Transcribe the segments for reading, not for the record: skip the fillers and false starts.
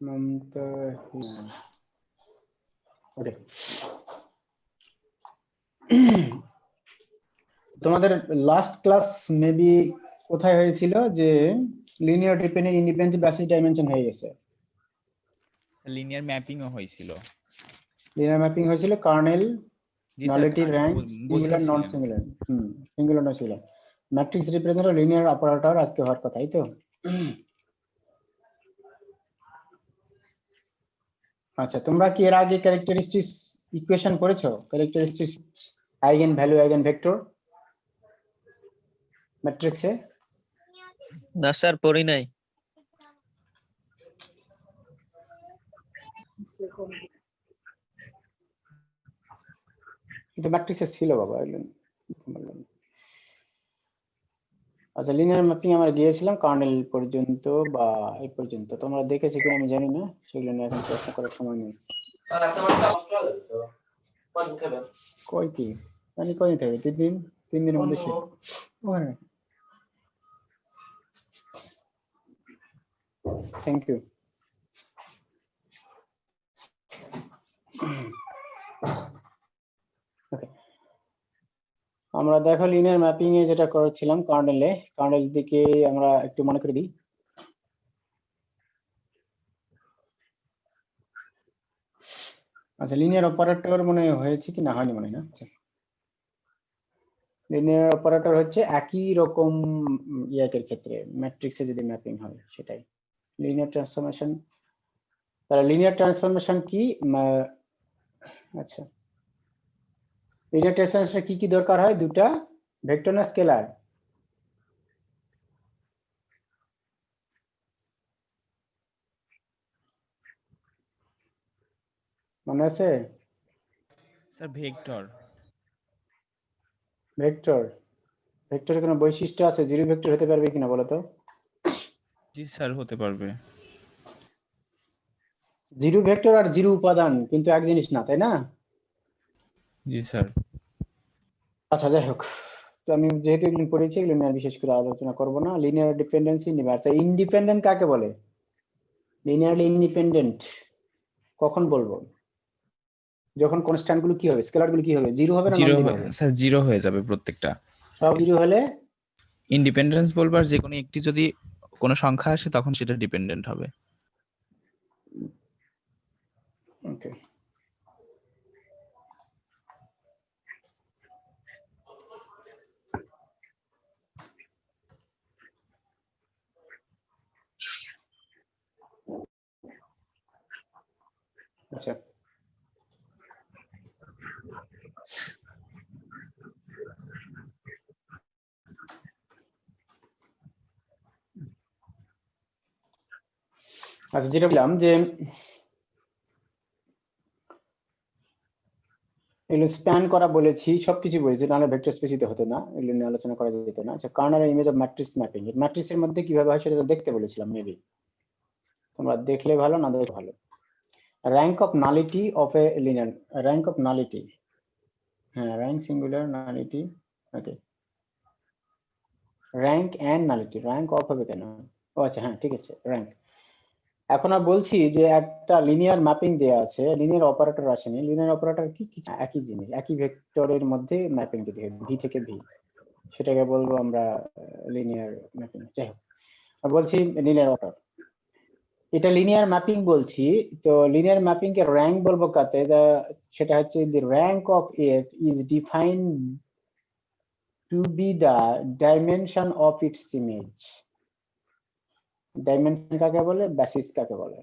মমতা ওকে তোমাদের last class maybe কোথায় হয়েছিল যে linear dependent independent basis dimension হয়ে গেছে লিনিয়ার ম্যাপিংও হয়েছিল লিনিয়ার ম্যাপিং হয়েছিল kernel G sir nullity rank singular non singular singular non singular matrix represent a linear operator আজকে হওয়ার কথা তাই তো আচ্ছা তোমরা কি এর আগে ক্যারেক্টারিস্টিক্স ইকুয়েশন পড়েছো characteristics eigen value eigen vector ম্যাট্রিক্সে না স্যার পড়ি নাই কিন্তু ম্যাট্রিক্সে ছিল বাবা আচ্ছা লিনিয়ার ম্যাপিং আমরা গিয়েছিলাম কার্নেল পর্যন্ত বা এই পর্যন্ত তোমরা দেখেছো কিনা আমি জানি না সেগুলো নিয়ে এখন প্রশ্ন করার সময় নেই স্যার একটা মাত্র নষ্ট হয়ে গেল তো কত খাবেন কই কি মানে কই থাকে 3 দিনের মধ্যে শেষ ওরে থ্যাংক ইউ ওকে আমরা দেখো লিনিয়ার ম্যাপিং এ যেটা করেছিলাম কার্নেল দিকে আমরা একটু মনে করে দিই আচ্ছা লিনিয়ার অপারেটর মনে হয়েছে কি না হয়নি মনে হয় না লিনিয়ার অপারেটর হচ্ছে একই রকম ইয়াকের ক্ষেত্রে ম্যাট্রিক্সে যদি ম্যাপিং হয় সেটাই লিনিয়ার ট্রান্সফরমেশন তাহলে লিনিয়ার ট্রান্সফরমেশন কি আচ্ছা লিনিয়ার ট্রান্সফরমেশন কি কি দরকার হয় দুটো ভেক্টর না স্কেলার মনে আছে স্যার ভেক্টর ভেক্টরের কোনো বৈশিষ্ট্য আছে জিরো ভেক্টর হতে পারবে কিনা বলো তো জি স্যার হতে পারবে জিরো ভেক্টর আর জিরো উপাদান কিন্তু এক জিনিস না তাই না জি স্যার আচ্ছা যাই হোক তো আমি যেহেতু এগুলো পড়েছি এগুলো নিয়ে বিশেষ করে আলোচনা করব না লিনিয়ার ডিপেন্ডেন্সি নিবে আচ্ছা ইন্ডিপেন্ডেন্ট কাকে বলে লিনিয়ারলি ইন্ডিপেন্ডেন্ট কখন বলবো যখন কনস্ট্যান্ট গুলো কি হবে স্কেলার গুলো কি হবে জিরো হবে না নন জিরো হবে স্যার জিরো হয়ে যাবে প্রত্যেকটা সব জিরো হলে ইন্ডিপেন্ডেন্স বলবার যে কোনো একটি যদি কোনো সংখ্যা আসে তখন সেটা ডিপেন্ডেন্ট হবে ওকে আচ্ছা আচ্ছা যেটা বললাম যে এগুলো স্প্যান করা বলেছি সবকিছু বলেছি নাহলে ভেক্টর স্পেসিতে হতো না এগুলো নিয়ে আলোচনা করা যেত না আচ্ছা Karnal image of matrix mapping এর ম্যাট্রিক্সের মধ্যে কিভাবে হয় সেটা দেখতে বলেছিলাম মেবি তোমরা দেখলে ভালো না দেখলে ভালো rank of nullity of a linear rank of nullity হ্যাঁ rank singular nullity okay rank and nullity rank of হবে কেন ও আচ্ছা হ্যাঁ ঠিক আছে rank এখন আর বলছি যে একটা লিনিয়ার ম্যাপিং দেয়া আছে লিনিয়ার অপারেটর আসেনি লিনিয়ার অপারেটর কি একই জিনিস একই ভেক্টরের মধ্যে ম্যাপিং যদি হয় ভি থেকে ভি সেটাকে বলবো আমরা লিনিয়ার ম্যাপিং যাই হোক আর বলছি লিনিয়ার অপারেটর এটা লিনিয়ার ম্যাপিং বলছি তো লিনিয়ার ম্যাপিং কে র‍্যাঙ্ক বলবো কাতে সেটা হচ্ছে the rank of F is defined to be the dimension of its image dimension কাকে বলে বেসিস কাকে বলে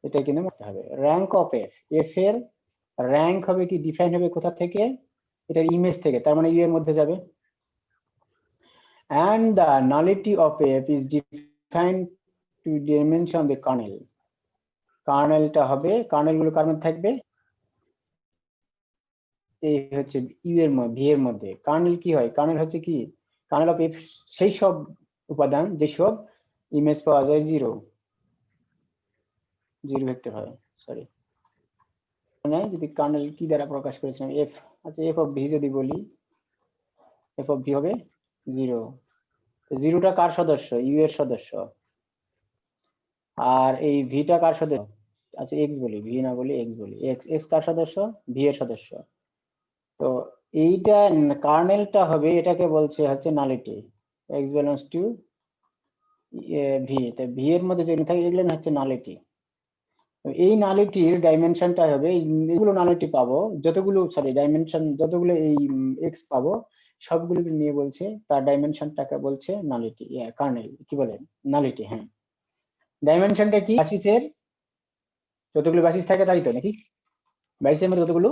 এটা কিন্তু মনে হবে র‍্যাঙ্ক অফ এফ এর র‍্যাঙ্ক হবে কি ডিফাইন হবে কোথা থেকে এটার ইমেজ থেকে তার মানে ইউ এর মধ্যে যাবে and the nullity of f is defined to dimension the kernel কার্নেলটা হবে কার্নেল গুলো কার মধ্যে থাকবে এই হচ্ছে ইউ এর মধ্যে ভি এর মধ্যে কার্নেল কি হয় কার্নেল হচ্ছে কি কার্নেল অফ এফ সেই সব উপাদান যে সব ইমেজ পাওয়া যায় জিরো ভেক্টর হয় সরি মানে যদি কার্নেল কি দ্বারা প্রকাশ করেছিলাম এফ আচ্ছা এফ অফ ভি যদি বলি এফ অফ ভি হবে জিরো জিরোটা কার সদস্য ইউ এর সদস্য আর এই ভিটা কার সদস্য? আচ্ছা এক্স বলি, ভি না বলি এক্স বলি। এক্স এক্স কার সদস্য? ভি এর সদস্য। তো এইটা কার্নেলটা হবে, এটাকে বলছে হচ্ছে nullity, x belongs to V. তো ভি এর মধ্যে যেগুলো থাকে এগুলো হচ্ছে নালিটি। এই নালিটির ডাইমেনশনটা হবে, এইগুলো নালিটি পাবো যতগুলো, সরি ডাইমেনশন যতগুলো এই এক্স পাবো সবগুলোকে নিয়ে বলছে তার ডাইমেনশনটাকে বলছে নালিটি, কার্নেল কি বলে, নালিটি। হ্যাঁ, ডাইমেনশনটা কি? বেসিসের যতগুলো বেসিস থাকে তাই তো নাকি, বেসিসের মধ্যে যতগুলো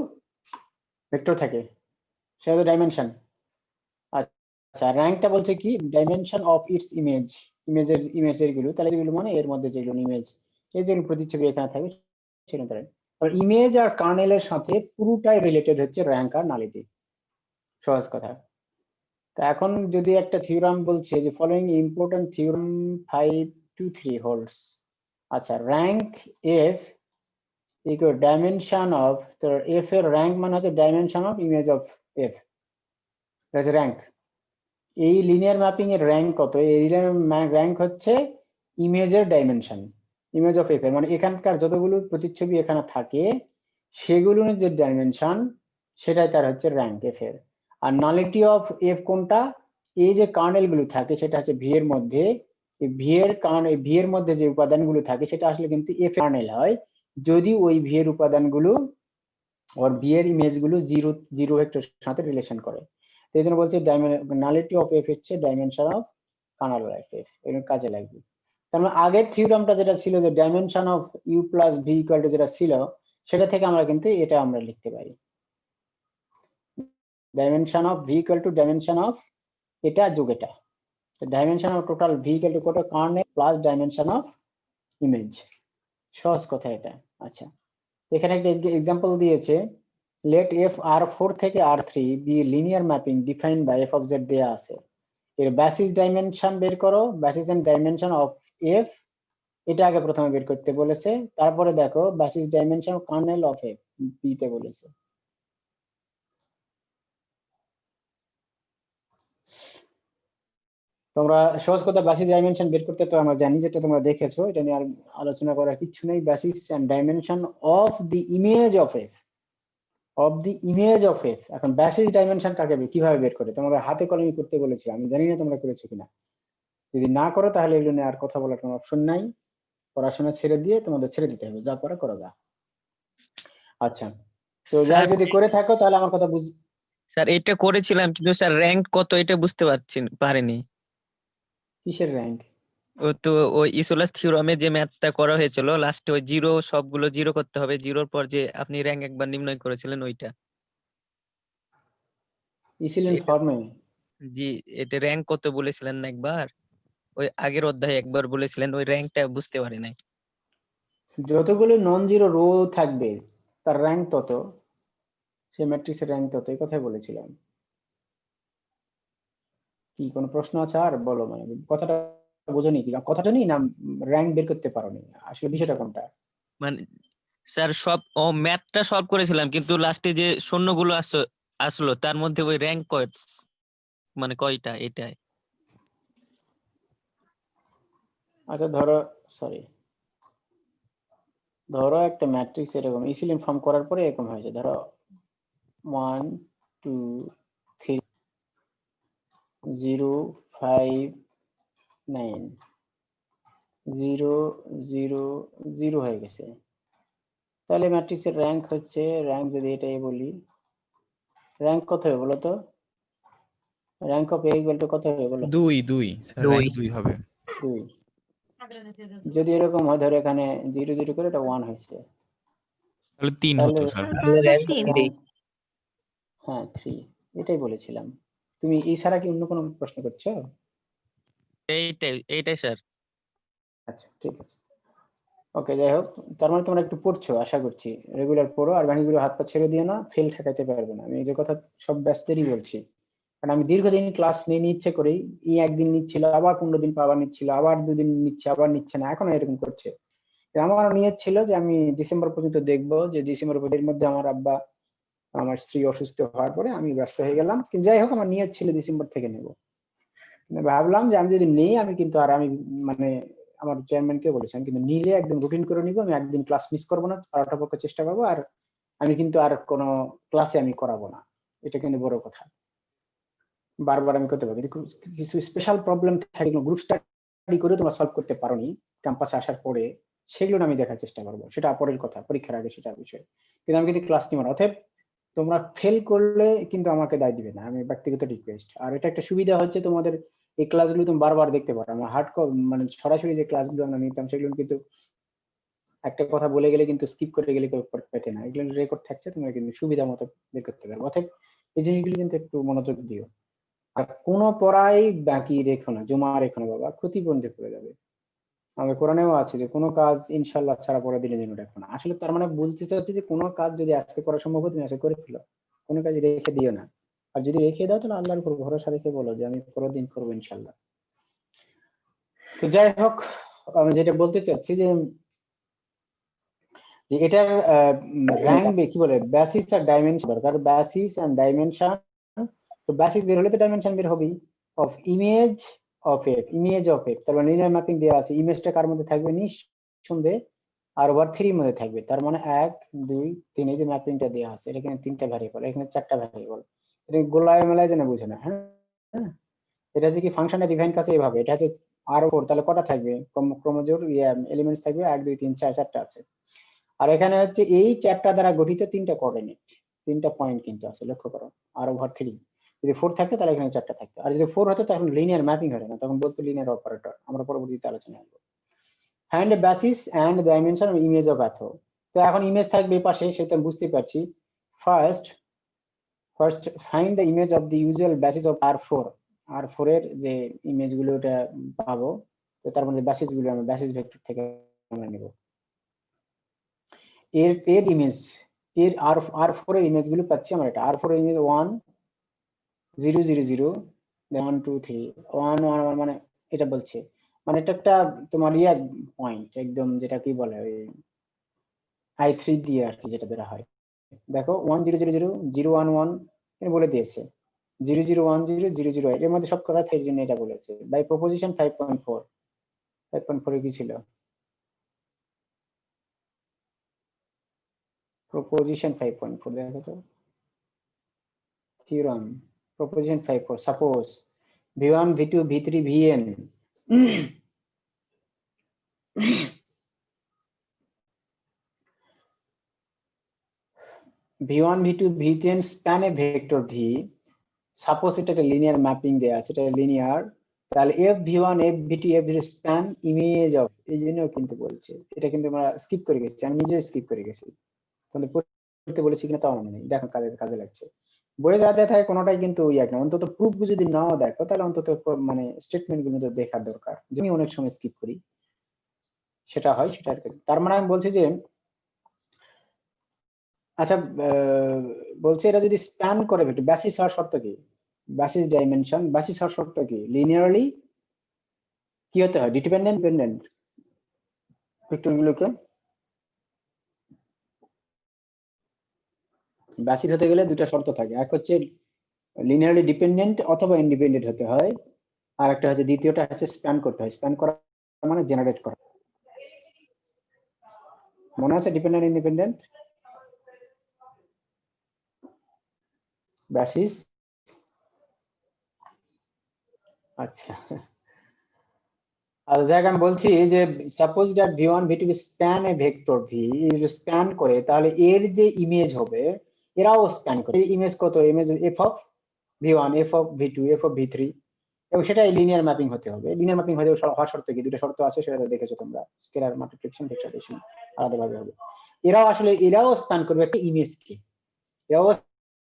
ভেক্টর থাকে সেটা তো ডাইমেনশন। আচ্ছা, র্যাঙ্কটা বলছে কি? ডাইমেনশন অফ ইটস ইমেজ, ইমেজের গুলো, তাহলে যেগুলো মানে এর মধ্যে যেগুলো ইমেজ, এই যেগুলো প্রতিচ্ছবি এখানে থাকবে সেগুলো তাহলে ইমেজ আর কার্নেলের সাথে পুরোটাই রিলেটেড হচ্ছে র্যাঙ্ক আর নালিটি, সহজ কথা। তো এখন যদি একটা থিওরাম বলছে যে ফলোইং ইম্পর্টেন্ট থিওরাম 523 হোল্ডস। আচ্ছা, rank F equal dimension of, তো এফ এর র্যাঙ্ক মানে হচ্ছে dimension of image of F, এটা হচ্ছে র্যাঙ্ক। এই লিনিয়ার ম্যাপিং এর র্যাঙ্ক কত? এই লিনিয়ার র্যাঙ্ক হচ্ছে ইমেজের ডাইমেনশন, ইমেজ অফ এফ এর মানে এখানকার যতগুলো প্রতিচ্ছবি এখানে থাকে সেগুলোর যে ডাইমেনশন সেটাই তার হচ্ছে র্যাঙ্ক এফ এর। আর নালিটি অফ এফ কোনটা? এই যে কার্নেল গুলো থাকে সেটা হচ্ছে ভি এর মধ্যে, ভি এর কারণে ভি এর মধ্যে যে উপাদানগুলো থাকে সেটা আসলে কিন্তু এফ কার্নেল হয় যদি ওই ভি এর উপাদানগুলো ওর ভি এর ইমেজ গুলো জিরো জিরো ভেক্টরের সাথে রিলেশন করে। তো এই জন্য বলছে নালিটি অফ এফ হচ্ছে dimension of kernel of F, এর কাজে লাগবে। তার মানে আগের থিওরামটা যেটা ছিল যে dimension of U plus V equal to যেটা ছিল সেটা থেকে আমরা কিন্তু এটা আমরা লিখতে পারি, dimension of V equal two dimension of এটা যোগ এটা, তো dimension of total V equal two total kernel plus dimension of image, সহজ কথা এটা। আচ্ছা, এখানে একটা এক্সাম্পল দিয়েছে, লেট এফ আর 4 থেকে R 3 be linear mapping defined by F of Z দেয়া আছে, এর বেসিস ডাইমেনশন বের করো, basis and dimension of F, এটা আগে প্রথমে বের করতে বলেছে, তারপরে দেখো basis dimension of kernel of F B তে বলেছে। তোমরা সহজ কথা বেসিস ডাইমেনশন বের করতে তো আমরা জানি, যেটা তোমরা দেখেছো, এটা নিয়ে আর আলোচনা করার কিছু নেই। Basis and dimension of the image of F, of the image of F. এখন বেসিস ডাইমেনশন কাকে কিভাবে বের করে তোমরা হাতে কলমে করতে বলেছি, আমি জানি না তোমরা করেছো কিনা। যদি না করো তাহলে এগুলো নিয়ে আর কথা বলার কোনো অপশন নাই, পড়াশোনা ছেড়ে দিয়ে তোমাদের ছেড়ে দিতে হবে, যা করা করো গা। আচ্ছা, তো যাই স্যার যদি করে থাকো তাহলে আমার কথা বুঝ, স্যার এটা করেছিলাম কিন্তু স্যার র্যাঙ্ক কত এটা বুঝতে পারিনি। কিসের র্যাঙ্ক? ও তো ওই ইসোলাস থিওরামে যে ম্যাথটা করা হয়েছিল লাস্টে ওই জিরো সবগুলো জিরো করতে হবে, জিরোর পর যে আপনি র্যাঙ্ক একবার নির্ণয় করেছিলেন ওইটা। ইসিলেন এটা ফর্মে? জি, এটা র্যাঙ্ক কত বলেছিলেন না একবার, ওই আগের অধ্যায়ে একবার বলেছিলেন, ওই র্যাঙ্কটা বুঝতে পারি নাই। যতগুলো নন জিরো রো থাকবে তার র্যাঙ্ক তত, সেই ম্যাট্রিক্সের র্যাঙ্ক তত, এই কথাই বলেছিলাম। কি কোনো প্রশ্ন আছে আর বলো, মানে কথাটা বোঝোনি কি, কথাটা নেই না র্যাঙ্ক বের করতে পারোনি, আসলে বিষয়টা কোনটা? মানে স্যার সব ও ম্যাথটা সলভ করেছিলাম কিন্তু লাস্টে যে শূন্যগুলো আসলো তার মধ্যে ওই র্যাঙ্ক কয়, মানে কয়টা এটাই। আচ্ছা ধরো, সরি, ধরো একটা ম্যাট্রিক্স এরকম ইসিলেন ফর্ম করার পরে এরকম হয়েছে, ধরো 1 2 3 0 5 9 0 0 0 হয়ে গেছে, তাহলে ম্যাট্রিক্সের র্যাঙ্ক হচ্ছে, র্যাঙ্ক যদি এটাই বলি, র্যাঙ্ক কত হবে বলো তো? Rank of A equal two কত হবে বলো? 2 স্যার, দুই। র্যাঙ্ক 2 হবে। 2। যদি এরকম হয়, ধরো এখানে 0 0 করে এটা 1 হয়েছে, তাহলে 3 তাহলে হতো স্যার। তাহলে র্যাঙ্ক 3। হ্যাঁ 3, এটাই বলেছিলাম। তুমি এই ছাড়া কি অন্য কোনো প্রশ্ন করছো? এইটাই এইটাই স্যার। আচ্ছা ঠিক আছে, ওকে, যাই হোক, তার মানে তোমরা একটু পড়ছো আশা করছি, রেগুলার পড়ো, আর বাকিগুলো হাত পা ছেড়ে দিও না, ফেল ঠেকাইতে পারবে না। আমি এই যে কথা সব ব্যস্তেরই বলছি, কারণ আমি দীর্ঘদিন ক্লাস নিয়ে ইচ্ছে করেই, এই একদিন নিচ্ছিল, আবার 15 দিন পর আবার নিচ্ছিল, আবার 2 দিন নিচ্ছে, আবার নিচ্ছে না, এখনো এরকম করছে। আমার নিয়ত ছিল যে আমি ডিসেম্বর পর্যন্ত দেখবো, যে ডিসেম্বর এর মধ্যে আমার আব্বা আমার স্ত্রী অসুস্থ হওয়ার পরে আমি ব্যস্ত হয়ে গেলাম, কিন্তু যাই হোক আমার নিয়ত ছিল ডিসেম্বর থেকে নেব। ভাবলাম যে আমি যদি নেই আমি কিন্তু আর আমি মানে আমার চেয়ারম্যানকে বলেছেন, কিন্তু নিলে একদম রুটিন করে নিব, আমি একদিন ক্লাস মিস করবো না, পারাটা পক্ষে চেষ্টা করবো, আর আমি কিন্তু আর কোনো ক্লাসে আমি করাবো না। এটা কিন্তু বড় কথা, বারবার আমি করতে পারবো। কিন্তু কিছু স্পেশাল প্রবলেম থাকে, গ্রুপ স্টাডি করে তোমরা সলভ করতে পারোনি ক্যাম্পাসে আসার পরে, সেগুলো আমি দেখার চেষ্টা করবো, সেটা পরের কথা, পরীক্ষার আগে সেটা বিষয়। কিন্তু আমি কিন্তু ক্লাস নিব না। অতএব তোমরা ফেল করলে কিন্তু আমাকে দায় দিবে না, আমি ব্যক্তিগত রিকোয়েস্ট। আর এটা একটা সুবিধা হচ্ছে, তোমাদের এই ক্লাসগুলো তুমি বারবার দেখতে পারো। আমার হার্ড মানে সরাসরি যে ক্লাসগুলো আমরা নিতাম সেগুলো কিন্তু একটা কথা বলে গেলে কিন্তু স্কিপ করে গেলে কেউ পেতে না, এগুলো রেকর্ড থাকছে, তোমরা কিন্তু সুবিধা মতো বের করতে পারবে। অতএব এই জিনিসগুলো কিন্তু একটু মনোযোগ দিও। আর কোনো পড়াই বাকি রেখো না, জমা রেখো না বাবা, ক্ষতিপূরণ করে যাবে। আমাদের কোরআনেও আছে যে কোনো কাজ ইনশাল্লাহ ছাড়া পরে দিলে যেন রেখো না। আসলে তার মানে বলতে চাচ্ছি যে কোনো কাজ যদি আজকে করা সম্ভব হয় তুমি আজকে করে ফেলো, কোনো কাজ রেখে দিও না। আর যদি রেখে দাও তাহলে আল্লাহর উপর ভরসা রেখে বলো যে আমি পরের দিন করবো ইনশাল্লাহ। তো যাই হোক, আমি যেটা বলতে চাচ্ছি যে এটার র্যাঙ্ক কি বলে, বেসিস আর ডাইমেনশন দরকার, বেসিস এন্ড ডাইমেনশন। তো বেসিস বের হলে তো ডাইমেনশন বের হবেই। Of image of F, image of F, তারপর লিনিয়ার ম্যাপিং দেওয়া আছে, ইমেজটা কার মধ্যে থাকবে, নিঃসন্দেহে আর ওভার 3 মধ্যে থাকবে। তার মানে 1 2 3, এই যে ম্যাপিংটা দেওয়া আছে, এটা কিন্তু 3টা ভ্যারিয়েবল, এখানে 4টা ভ্যারিয়েবল। এটা গোলায় মেলায় যেন বুঝে না, হ্যাঁ। এটা যে কি ফাংশনটা ডিফাইন কাছে এভাবে, এটা হচ্ছে আর ওর, তাহলে কটা থাকবে, ক্রোমোজোর এলিমেন্টস থাকবে 1 2 3 4, 4টা আছে। আর এখানে হচ্ছে এই 4টা দ্বারা গঠিত 3টা কোঅর্ডিনেট, 3টা পয়েন্ট কিন্তু আছে, লক্ষ্য করো, আর ওভার 3। যদি 4 থাকতো তাহলে এখানে 4টা থাকতো, আর যদি 4 হতো তখন লিনিয়ার ম্যাপিং হতো না, তখন বলতো লিনিয়ার অপারেটর। আমরা পরবর্তীতে আলোচনা করব। Find the basis and dimension of image of এথো। তো এখন ইমেজ থাকবে এই পাশে, সেটা বুঝতে পারছি। First find the image of the usual basis of R4। R4 এর যে ইমেজ গুলো ওটা পাবো, তো তার মধ্যে বেসিস গুলো আমরা বেসিস ভেক্টর থেকে আমরা নেব। এর ইমেজ, এর R4 এর ইমেজ গুলো পাচ্ছি আমরা, এটা R4 এর ইমেজ 1 0 0 0 1 2 3 1 1 1, মানে এটা বলছে, মানে এটা একটা তোমার ইয়া পয়েন্ট একদম, যেটা কি বলে ওই I3 দিয়ে আর কি যেটা ধরা হয়। দেখো 1 0 0 0 0 1 1 এটা বলে দিয়েছে, 0 0 1 0 0 0 এর মধ্যে সব করা থাকে, জন্য এটা বলেছে। বাই প্রপোজিশন 5.4, 5.4 এ কি ছিল, প্রপোজিশন 5.4 দেখো তো, theorem proposition 5.4, suppose v1 v2 v3 vn v1 v2 v10 span এ ভেক্টর v, সাপোজ এটা একটা লিনিয়ার ম্যাপিং দেয়া আছে, এটা লিনিয়ার, তাহলে f v1 f v2 f v3 span image of, এই জন্যও কিন্তু বলছে। এটা কিন্তু আমরা স্কিপ করে গেছি, আমি নিজেও স্কিপ করে গেছি, তাহলে পড়তে বলেছি কিনা তাও মনে নেই। দেখো কাজে লাগছে, বইয়ে যা দেয়া থাকে কোনোটাই কিন্তু ইয়ে না, অন্তত প্রুফ যদি নাও দেখো তাহলে অন্তত মানে স্টেটমেন্ট গুলো তো দেখার দরকার, যে আমি অনেক সময় স্কিপ করি, সেটা হয়, সেটা আর কি। তার মানে আমি বলছি যে আচ্ছা, বলছে এটা যদি স্প্যান করে ভেক্টর, বেসিস হওয়ার শর্ত কি, বেসিস ডাইমেনশন, বেসিস হওয়ার শর্ত কি, লিনিয়ারলি কি হতে হয়, ডিপেন্ডেন্ট ডিপেন্ডেন্ট ভেক্টর গুলোকে বেসিস হতে গেলে দুটো শর্ত থাকে, এক হচ্ছে লিনিয়ারলি ডিপেন্ডেন্ট অথবা ইন্ডিপেন্ডেন্ট হতে হয়, আর একটা হচ্ছে দ্বিতীয়টা হচ্ছে স্প্যান করতে হয়। স্প্যান করা মানে জেনারেট করা, মনে আছে ডিপেন্ডেন্ট ইন্ডিপেন্ডেন্ট বেসিস। আচ্ছা, আর যাক আমি বলছি যে suppose that v1 v2 span A vector v, span করে, তাহলে এর যে ইমেজ হবে এরাও স্প্যান করে। ইমেজ কত, image f of v1 f of v2 f of v3, এবং সেটা লিনিয়ার ম্যাপিং হতে হবে। লিনিয়ার ম্যাপিং হতে হওয়ার শর্ত কি, দুটো শর্ত আছে, সেটা দেখেছো তোমরা, স্কেলার মাল্টিপ্লিকেশন ভেক্টর এডিশন আলাদাভাবে হবে। এরাও স্প্যান করবে একটা ইমেজকে, এরাও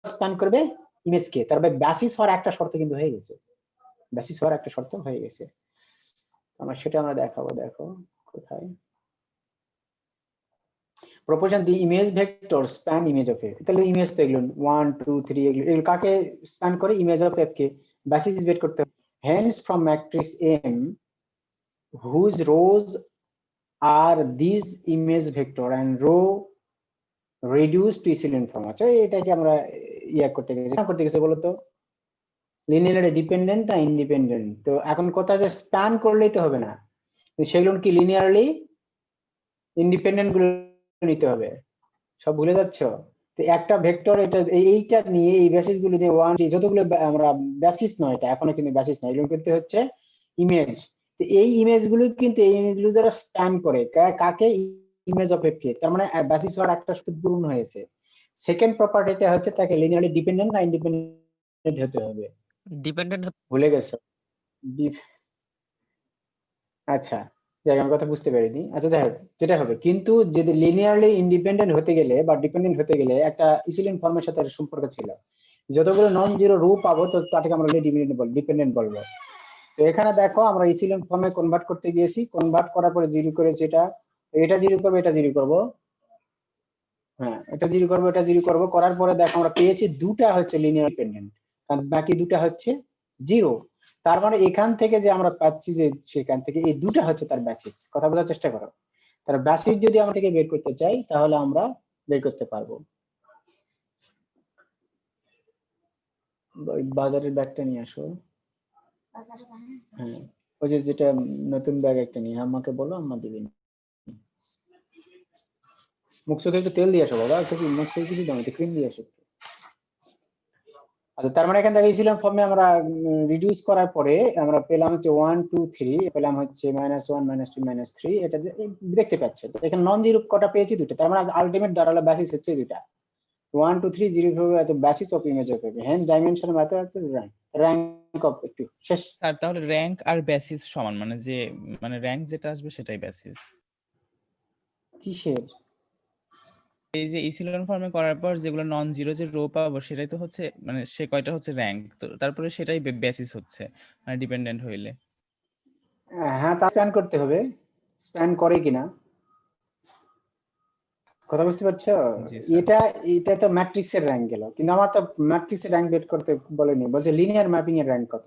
স্প্যান করবে ইমেজকে, তারপরে বেসিস হওয়ার একটা শর্ত কিন্তু হয়ে গেছে, বেসিস হওয়ার একটা শর্ত হয়ে গেছে। সেটা আমরা দেখাবো, দেখো কোথায়, proposition the image vector span image of F. তাহলে ইমেজ তো এগুলো 1 2 3, এগুলো কাকে স্প্যান করে, ইমেজ অফ এফ কে, বেসিস বের করতে হবে। Hence from matrix M whose rows are this image vector and row reduce to echelon form. আচ্ছা, এটাকে আমরা করতে গেছি বলতো, লিনিয়ারলি ডিপেন্ডেন্ট না ইন্ডিপেন্ডেন্ট। তো এখন কথা যে স্প্যান করলেই তো হবে না, তো সেগুলো কি লিনিয়ারলি ইন্ডিপেন্ডেন্ট গুলো নিতে হবে, সব ভুলে যাচ্ছ? তো একটা ভেক্টর এটা এইটা নিয়ে এই বেসিস গুলো দিয়ে ওয়ান যতগুলো আমরা বেসিস নয়, এটা এখনো কিন্তু বেসিস নয়, এগুলো করতে হচ্ছে ইমেজ। তো এই ইমেজ গুলো কিন্তু এই ইমেজ গুলো যারা স্প্যান করে কাকে, ইমেজ অপেক্ষে, তার মানে বেসিস হওয়ার একটা শর্ত পূরণ হয়েছে। সেকেন্ড প্রপার্টিটা হচ্ছে তাকে লিনিয়ারলি ডিপেন্ডেন্ট না ইন্ডিপেন্ডেন্ট হতে হবে, ডিপেন্ডেন্ট। ভুলে গেছো? আচ্ছা, যাই হোক, আমি কথা বুঝতে পারিনি। আচ্ছা যাই হোক, যেটা হবে কিন্তু যদি লিনিয়ারলি ইন্ডিপেন্ডেন্ট হতে গেলে বা ডিপেন্ডেন্ট হতে গেলে একটা ইসিলিন ফর্মের সাথে একটা সম্পর্ক ছিল, যতগুলো নন জিরো রো পাবো তো তাকে আমরা ডিপেন্ডেন্ট বলবো। তো এখানে দেখো আমরা ইসিলিন ফর্মে কনভার্ট করতে গিয়েছি, কনভার্ট করার পরে জিরো করেছি, এটা জিরো করবো, এটা জিরো করবো, হ্যাঁ এটা জিরো করবো, এটা জিরো করবো, করার পরে দেখো আমরা পেয়েছি দুটা হচ্ছে লিনিয়ার ডিপেন্ডেন্ট, কারণ বাকি দুটা হচ্ছে জিরো। তার মানে এখান থেকে যে আমরা পাচ্ছি যে সেখান থেকে এই দুটা হচ্ছে তার বেসিস। কথা বোঝার চেষ্টা করো, তার বেসিস যদি আমরা থেকে বের করতে চাই তাহলে আমরা বের করতে পারবো। ওই বাজারের ব্যাগটা নিয়ে আসো। হ্যাঁ, ওই যে যেটা নতুন ব্যাগ একটা নিয়ে আমাকে বলো, আম্মা দিবেন। মুখ চোখে একটু তেল দিয়ে আসো বাবা, একটু মুখ চোখে কিছু দাও, একটু ক্রিম দিয়ে আসো। আচ্ছা, তার মানে এখান থেকে ইসিলিন ফর্মে আমরা রিডিউস করার পরে আমরা পেলাম হচ্ছে 1 2 3, পেলাম হচ্ছে -1 -2 -3, এটা দেখতে পাচ্ছ। তো এখানে নন জিরো কটা পেয়েছি? দুটো। তার মানে আলটিমেট দাঁড়ালো বেসিস হচ্ছে দুটা, 1 2 3 জিরো হবে, এত বেসিস অফ ইমেজ হবে। হ্যাঁ, ডাইমেনশন এত র্যাঙ্ক অফ একটু শেষ। স্যার তাহলে র্যাঙ্ক আর বেসিস সমান, মানে যে মানে র্যাঙ্ক যেটা আসবে সেটাই বেসিস। কিসের? এই যে ইসিলন ফর্মে করার পর যেগুলো নন জিরো যে রো পাবো সেটাই তো হচ্ছে, মানে সে কয়টা হচ্ছে র্যাঙ্ক, তো তারপরে সেটাই বেসিস হচ্ছে, মানে ডিপেন্ডেন্ট হইলে। হ্যাঁ, তা স্প্যান করতে হবে, স্প্যান করে কিনা, কথা বুঝতে পারছো? জি স্যার। এটা এটা তো ম্যাট্রিক্সের র্যাঙ্ক গেল, কিন্তু আমার তো ম্যাট্রিক্সের র্যাঙ্ক বের করতে বলেনি, বলছে লিনিয়ার ম্যাপিং এর র্যাঙ্ক কত।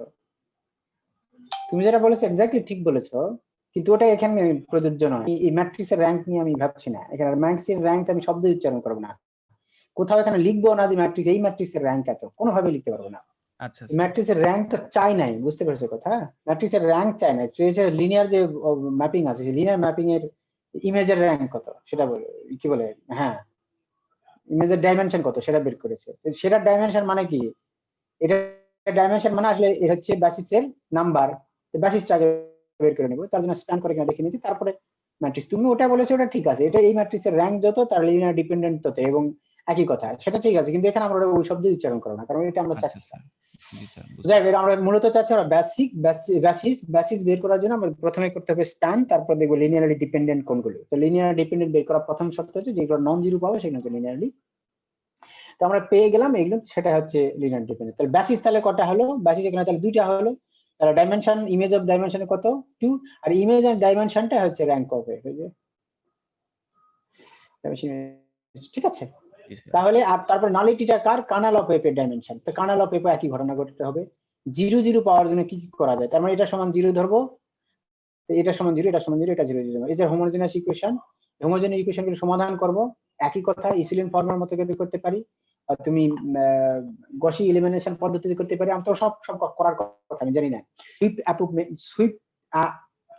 তুমি যেটা বলেছো এক্স্যাক্টলি ঠিক বলেছো, কিন্তু ওটা এখানে প্রযোজ্য নয়। এই ম্যাট্রিক্সের র্যাঙ্ক নিয়ে আমি ভাবছি না, এখানে ম্যাট্রিক্সের র্যাঙ্ক আমি শব্দ উচ্চারণ করবো না, কোথাও এখানে লিখবো না যে ম্যাট্রিক্স, এই ম্যাট্রিক্সের র্যাঙ্ক এত, কোনোভাবে লিখতে পারবো না। আচ্ছা স্যার। ম্যাট্রিক্সের র্যাঙ্ক তো চাই নাই, বুঝতে পেরেছো কথা? ম্যাট্রিক্সের র্যাঙ্ক চাই না, লিনিয়ার যে ম্যাপিং আছে, লিনিয়ার ম্যাপিং এর ইমেজের র্যাঙ্ক কত সেটা বলে, কি বলে, হ্যাঁ ইমেজের ডাইমেনশন কত সেটা বের করেছে। সেটার ডাইমেনশন মানে কি? এটা ডাইমেনশন মানে আসলে এটা হচ্ছে বেসিসের নাম্বার, তো বেসিসটা আগে বের করে নেব, তার জন্য স্প্যান করে কিনা দেখে নিয়েছি, তারপরে ম্যাট্রিক্স। তুমি ওটা বলেছো, ওটা ঠিক আছে, এটা এই ম্যাট্রিক্সের র্যাঙ্ক যত তার লিনিয়ার ডিপেন্ডেন্ট তত, এবং একই কথা, সেটা ঠিক আছে, কিন্তু এখানে আমরা ওই শব্দ উচ্চারণ করব না, কারণ এটা আমরা আচ্ছা চাচ্ছি না। স্যার। জি স্যার। যাই হোক, আমরা মূলত চাচ্ছি আমরা বেসিস বের করার জন্য আমরা প্রথমে করতে হবে স্প্যান, তারপর দেখবো লিনিয়ারলি ডিপেন্ডেন্ট কোনগুলো। তো লিনিয়ার ডিপেন্ডেন্ট বের করার প্রথম শর্ত হচ্ছে যেগুলো নন জিরো পাবো সেগুলো হচ্ছে লিনিয়ারলি। তো আমরা পেয়ে গেলাম এগুলো, সেটা হচ্ছে লিনিয়ার ডিপেন্ডেন্ট। তাহলে বেসিস তাহলে কটা হলো? বেসিস এখানে তাহলে দুইটা হলো। তাহলে ডাইমেনশন, ইমেজ অফ ডাইমেনশন কত? 2, আর ইমেজ অফ ডাইমেনশনটা হচ্ছে র্যাঙ্ক অফ, ঠিক আছে? জি স্যার। তাহলে আর তারপর নালিটিটা কার? কার্নাল অফ এফ এর ডাইমেনশন। তো কার্নাল অফ এফ একই ঘটনা ঘটতে হবে। জিরো জিরো পাওয়ার জন্য কি কি করা যায়? তার মানে এটা সমান জিরো ধরবো, তো এটা সমান জিরো, এটা সমান জিরো, এটা জিরো জিরো, এই যে হোমোজেনিয়াস ইকুয়েশন, হোমোজেনিয়াস ইকুয়েশন গুলো সমাধান করব। একই কথা ইসিলিন ফর্মের মতো করে করতে পারি, আর তুমি গসি এলিমিনেশন পদ্ধতিতে করতে পারি। আমি তো সব সব করার কথা আমি জানি না। সুইপ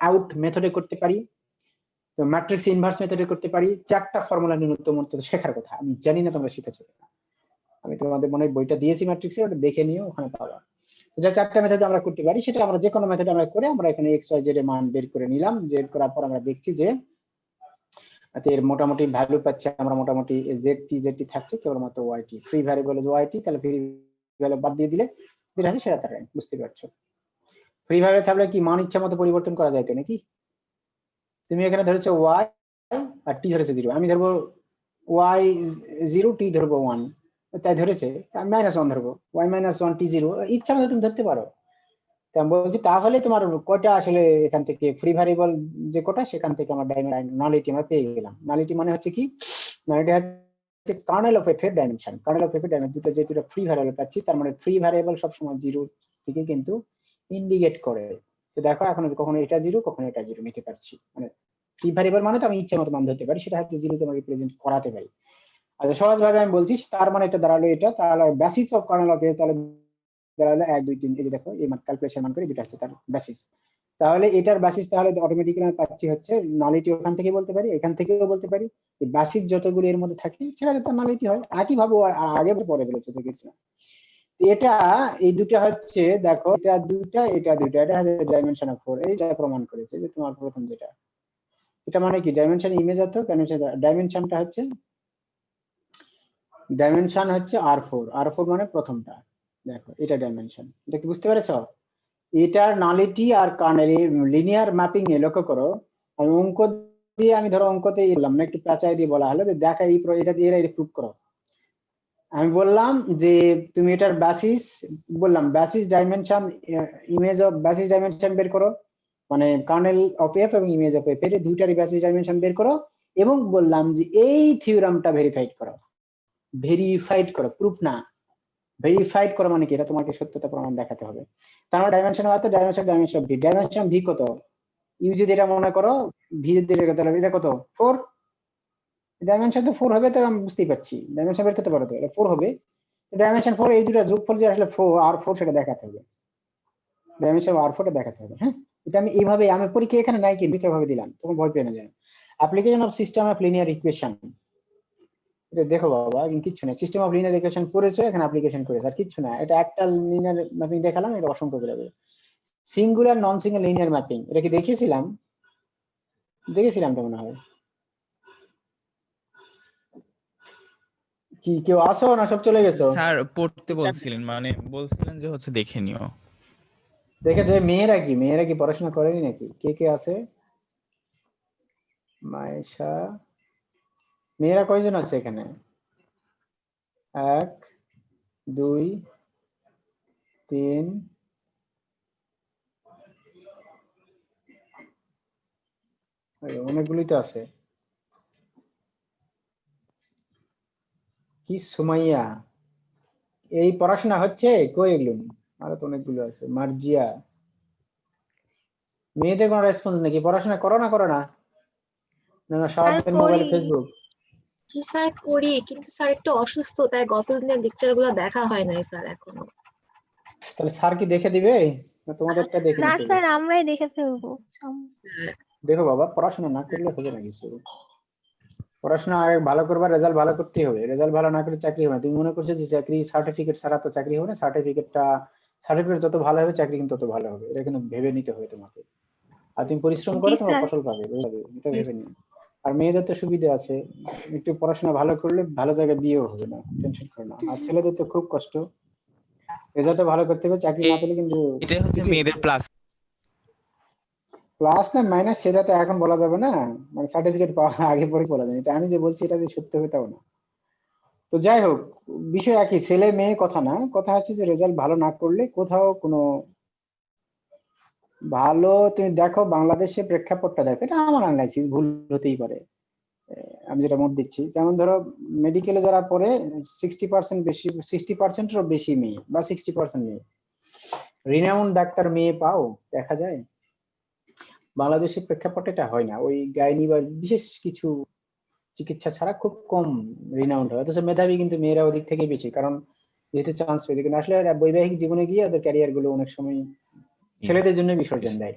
আউট মেথডে করতে পারি, তো ম্যাট্রিক্স ইনভার্স মেথডে করতে পারি। চারটা ফর্মুলা ন্যূনতম শেখার কথা, আমি জানি না তোমরা শিখেছো কিনা। আমি তোমাদের মনে বইটা দিয়েছি ম্যাট্রিক্সে, ওটা দেখে নিও, ওখানে পাবা। যে চারটা মেথড আমরা করতে পারি, সেটা আমরা যে কোনো মেথড আমরা করে আমরা এখানে এক্স ওয়াই জেড এর মান বের করে নিলাম। জেড করার পর আমরা দেখছি যে এর মোটামুটি ভ্যালু পাচ্ছে আমরা, মোটামুটি জেড টি থাকছে, কেবলমাত্র Y T free variable Y T, তাহলে ফ্রি ভ্যালু বাদ দিয়ে দিলে যেটা আছে সেটা তার র্যাঙ্ক, বুঝতে পারছো? ফ্রি ভ্যারিয়েবল থাকলে কি মান ইচ্ছা মতো পরিবর্তন করা যায় তো নাকি? তুমি এখানে ধরেছো ওয়াই আর টি ধরেছে জিরো, আমি ধরবো ওয়াই জিরো, টি ধরবো ওয়ান, তাই ধরেছে -1 ধরবো, y-1 t0, ইচ্ছা মতো তুমি ধরতে পারো। আমি বলছি তাহলে তোমার কয়টা আসলে এখান থেকে ফ্রি ভ্যারিয়েবল যে কটা, সেখান থেকে আমার নালিটি আমরা পেয়ে গেলাম। নালিটি মানে হচ্ছে কি? নালিটি হচ্ছে কার্নেল অফ এফ এর ডাইমেনশন। কার্নেল অফ এফ এর ডাইমেনশন দুটো, যে দুটো ফ্রি ভ্যারিয়েবল পাচ্ছি, তার মানে ফ্রি ভ্যারিয়েবল সবসময় জিরো থেকে কিন্তু ইন্ডিকেট করে। তো দেখো এখন কখনো এটা জিরো, কখনো এটা জিরো নিতে পারছি, মানে ফ্রি ভ্যারিয়েবল মানে তো আমি ইচ্ছা মতো মান ধরতে পারি, সেটা হচ্ছে জিরো কে রিপ্রেজেন্ট করাতে পারি। আচ্ছা, সহজ ভাবে আমি বলছি, তার মানে এটা দাঁড়ালো এটা, তাহলে বেসিস অফ কার্নেল অফ এ তাহলে দাঁড়ালো 1 2 3, এই যে দেখো এই মান ক্যালকুলেশন মান করে যেটা হচ্ছে তার বেসিস। তাহলে এটার বেসিস তাহলে অটোমেটিক্যালি আমি পাচ্ছি হচ্ছে নালিটি, ওখান থেকে বলতে পারি, এখান থেকেও বলতে পারি। বেসিস যতগুলো এর মধ্যে থাকে সেটা তার নালিটি হয়। একই ভাবে আগে পরে বলেছে তো কিছু না। এটা এই দুটা হচ্ছে, দেখো এটা দুটা এটা দুটা, এটা হচ্ছে ডাইমেনশন অফ 4, এইটা প্রমাণ করেছে যে তোমার প্রথম যেটা, এটা মানে কি ডাইমেনশন ইমেজ অর্থ ডাইমেনশনটা হচ্ছে R4 মানে প্রথমটা, দেখো এটা ডাইমেনশন, এটা কি বুঝতে পেরেছো? এটার নালিটি আর কার্নেল লিনিয়ার ম্যাপিং এ লক্ষ্য করো, আমি অঙ্ক দিয়ে, আমি ধরো অঙ্কতে বললাম না, একটু পেঁচাই দিয়ে বলা হলো যে দেখা এটা দিয়ে এরা প্রুভ করো। আমি বললাম যে তুমি এটার বেসিস, বললাম basis dimension image of basis dimension বের করো, মানে কার্নেল অফ এফ এবং ইমেজ অফ এফ, এর দুইটারই বেসিস ডাইমেনশন বের করো, এবং বললাম যে এই থিওরামটা ভেরিফাইড করো, প্রুফ না, ভেরিফাইড করো মানে কি, এটা তোমাকে সত্যতা প্রমাণ দেখাতে হবে। তার মানে ডাইমেনশন অর্থ ডাইমেনশন ভি, ডাইমেনশন ভি কত, ইউ যদি এটা মনে করো, ভি যদি এটা কত 4, ডাইমেনশন তো 4 হবে, তো আমি বুঝতেই পারছি ডাইমেনশন বের করতে পারো, তো এটা 4 হবে। ডাইমেনশন 4, এই দুটো যোগফল যে আসলে 4 আর 4 সেটা দেখাতে হবে, ডাইমেনশন R4 টা দেখাতে হবে। হ্যাঁ, এটা আমি এইভাবে, আমি পরীক্ষা এখানে নাই কিন্তু কিভাবে দিলাম, তোমার ভয় পেয়ে না জানো। Application of system of linear equation, এটা দেখো বাবা, কিচ্ছু না, সিস্টেম অফ লিনিয়ার ইকুয়েশন করেছো, এখানে অ্যাপ্লিকেশন করেছো, আর কিচ্ছু না, এটা একটা লিনিয়ার ম্যাপিং দেখালাম, এটা অসংখ্য গুলো। Singular non singular linear mapping, এটা কি দেখেছিলাম তো মনে হয়। কি কেউ আসো না সব চলে গেছো? স্যার পড়তে বলছিলেন, মানে বলছিলেন যে হচ্ছে দেখে নিও। দেখেছে মেয়েরা কি পড়াশোনা করেনি নাকি? কে কে আছে? মায়েশা, মেয়েরা কয়জন আছে এখানে? 1 2 3, অনেকগুলি তো আছে। কি সুমাইয়া, এই পড়াশোনা হচ্ছে কই এগুলো? আরো তো অনেকগুলো আছে। মার্জিয়া, মেয়েদের কোনো রেসপন্স নাকি? পড়াশোনা করো না না না সারাদিন মোবাইলে ফেসবুক? জি স্যার করি, কিন্তু স্যার একটু অসুস্থ, তাই গতদিনের লেকচার গুলো দেখা হয় নাই স্যার এখনো। তাহলে স্যার কি দেখে দিবে না তোমাদেরটা দেখে না নিতে হবে? স্যার, আমরাই দেখে ফেলবো। দেখো বাবা, পড়াশোনা না করলে হবে না কিছু। পড়াশোনা আগে ভালো করবা, রেজাল্ট ভালো করতেই হবে, রেজাল্ট ভালো না করলে চাকরি হবে না। তুমি মনে করছো যে চাকরি সার্টিফিকেট ছাড়া তো চাকরি হবে না? সার্টিফিকেট যত ভালো হবে চাকরি কিন্তু তত ভালো হবে, এটা কিন্তু ভেবে নিতে হবে তোমাকে। আর তুমি পরিশ্রম করে জি তোমার স্যার। ফসল পাবে, এটা ভেবে নিও। আর মেয়েদের তো সুবিধা আছে, একটু পড়াশোনা ভালো করলে ভালো জায়গায় বিয়েও হবে না, টেনশন করো না। আর ছেলেদের তো খুব কষ্ট, রেজাল্ট ভালো করতে হবে, চাকরি না পেলে কিন্তু এটাই হচ্ছে কিছু মেয়েদের প্লাস। প্লাস না মাইনাস সেটা তো এখন বলা যাবে না, মানে সার্টিফিকেট পাওয়ার আগে পরে বলা যাবে। এটা আমি যে বলছি এটা যে সত্য হবে তাও না। তো যাই হোক, বিষয় একই, ছেলে মেয়ে কথা না, কথা হচ্ছে যে রেজাল্ট ভালো না করলে কোথাও কোনো ভালো, তুমি দেখো বাংলাদেশে প্রেক্ষাপটটা দেখো, এটা আমার অ্যানালাইসিস, ভুল হতেই পারে, আমি যেটা মত দিচ্ছি। যেমন ধরো মেডিকেলে যারা পড়ে 60% বেশি, 60%-এরও বেশি মেয়ে, বা 60% মেয়ে, রিনাউন্ড ডাক্তার মেয়ে পাও দেখা যায়। বাংলাদেশের প্রেক্ষাপটে এটা হয় না, ওই গাইনি বা বিশেষ কিছু চিকিৎসা ছাড়া খুব কম রিনাউন্ড হয়। অথচ মেধাবী কিন্তু মেয়েরা ওদিক থেকে বেশি, কারণ যেহেতু চান্স পেয়েছে। কিন্তু আসলে এরা বৈবাহিক জীবনে গিয়ে ওদের ক্যারিয়ার গুলো অনেক সময় ছেলেদের জন্য বিসর্জন দেয়।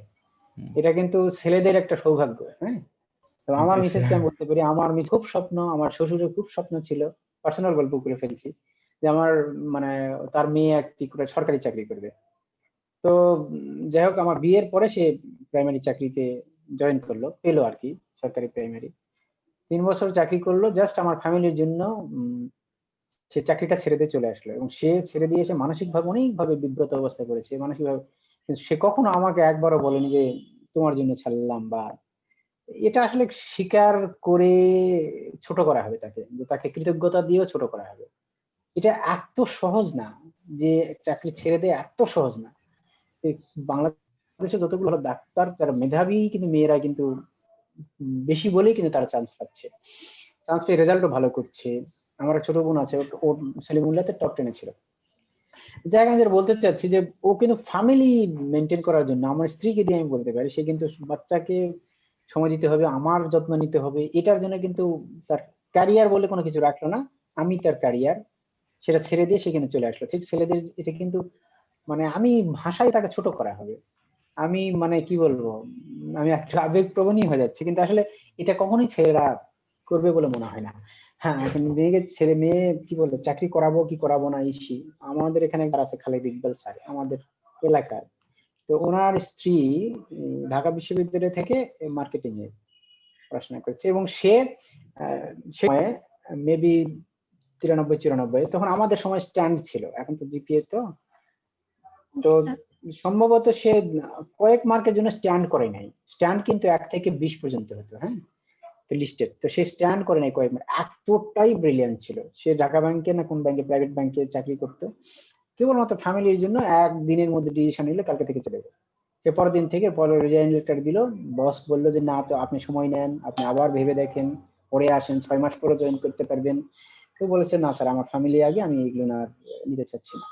এটা কিন্তু ছেলেদের একটা সৌভাগ্য। হ্যাঁ, তো আমার মিসেসকে আমি বলতে পারি, আমার মিস খুব স্বপ্ন, আমার শ্বশুরের খুব স্বপ্ন ছিল, পার্সোনাল গল্প করে ফেলছি, যে আমার মানে তার মেয়ে একটি করে সরকারি চাকরি করবে। তো যাই হোক, আমার বিয়ের পরে সে প্রাইমারি চাকরিতে জয়েন করলো, পেলো আর কি, সরকারি প্রাইমারি। 3 বছর চাকরি করলো জাস্ট আমার ফ্যামিলির জন্য। সে চাকরিটা ছেড়ে দিয়ে চলে আসলো, এবং সে ছেড়ে দিয়ে এসে মানসিকভাবে অনেকভাবে বিব্রত অবস্থা করেছে মানসিকভাবে। কিন্তু সে কখনো আমাকে একবারও বলেনি যে তোমার জন্য ছাড়লাম, বা এটা আসলে স্বীকার করে ছোট করা হবে তাকে, যে তাকে কৃতজ্ঞতা দিয়েও ছোট করা হবে। এটা এত সহজ না, যে চাকরি ছেড়ে দেয় এত সহজ না। বাংলাদেশে যতগুলো ভালো ডাক্তার যারা মেধাবী, কিন্তু মেয়েরা কিন্তু বেশি বলেই কিন্তু তারা চান্স পাচ্ছে, চান্স পেয়ে রেজাল্টও ভালো করছে। আমার ছোট বোন আছে, ওর সেলিমুল্লাহতে টপ 10-এ ছিল। জায়গা আমি যেটা বলতে চাচ্ছি যে ও কিন্তু ফ্যামিলি মেনটেন করার জন্য, আমার স্ত্রীকে দিয়ে আমি বলতে পারি, সে কিন্তু বাচ্চাকে সময় দিতে হবে, আমার যত্ন নিতে হবে, এটার জন্য কিন্তু তার ক্যারিয়ার বলে কোনো কিছু রাখলো না। আমি তার ক্যারিয়ার সেটা ছেড়ে দিয়ে সে কিন্তু চলে আসলো। ঠিক ছেলেদের এটা কিন্তু, মানে আমি ভাষায় তাকে ছোট করা হবে, আমি মানে কি বলবো, আমি একটা আবেগপ্রবণই হয়ে যাচ্ছি, কিন্তু আসলে এটা কখনোই ছেলেরা করবে বলে মনে হয় না। হ্যাঁ, এখন মেয়ে কি বলবো, চাকরি করাবো কি করাবো না ইসি। আমাদের এখানে একবার আছে খালেদ ইকবাল স্যার, আমাদের এলাকার। তো ওনার স্ত্রী ঢাকা বিশ্ববিদ্যালয় থেকে মার্কেটিং এ পড়াশোনা করছে, এবং সে সময়ে মেবি 93-94, তখন আমাদের সময় স্ট্যান্ড ছিল, এখন তো জিপিএ তো। তো আচ্ছা, সম্ভবত সে কয়েক মার্কের জন্য স্ট্যান্ড করে নাই। স্ট্যান্ড কিন্তু 1 থেকে 20 পর্যন্ত হতো, হ্যাঁ, তো লিস্টেড। তো সে স্ট্যান্ড করে নাই কয়েক মার্ক, এতটাই ব্রিলিয়ান্ট ছিল সে। ঢাকা ব্যাংকে না কোন ব্যাংকে, প্রাইভেট ব্যাংকে চাকরি করতো। কেবলমাত্র ফ্যামিলির জন্য একদিনের মধ্যে ডিসিশন নিলে কালকে থেকে চলে যাবে। সে পরের দিন থেকে পরে রিজাইন লেটার দিল। বস বললো যে না, তো আপনি সময় নেন, আপনি আবার ভেবে দেখেন, পরে আসেন, 6 মাস পরে জয়েন করতে পারবেন। তো বলেছে না স্যার, আমার ফ্যামিলি আগে, আমি এগুলো না নিতে চাচ্ছি না।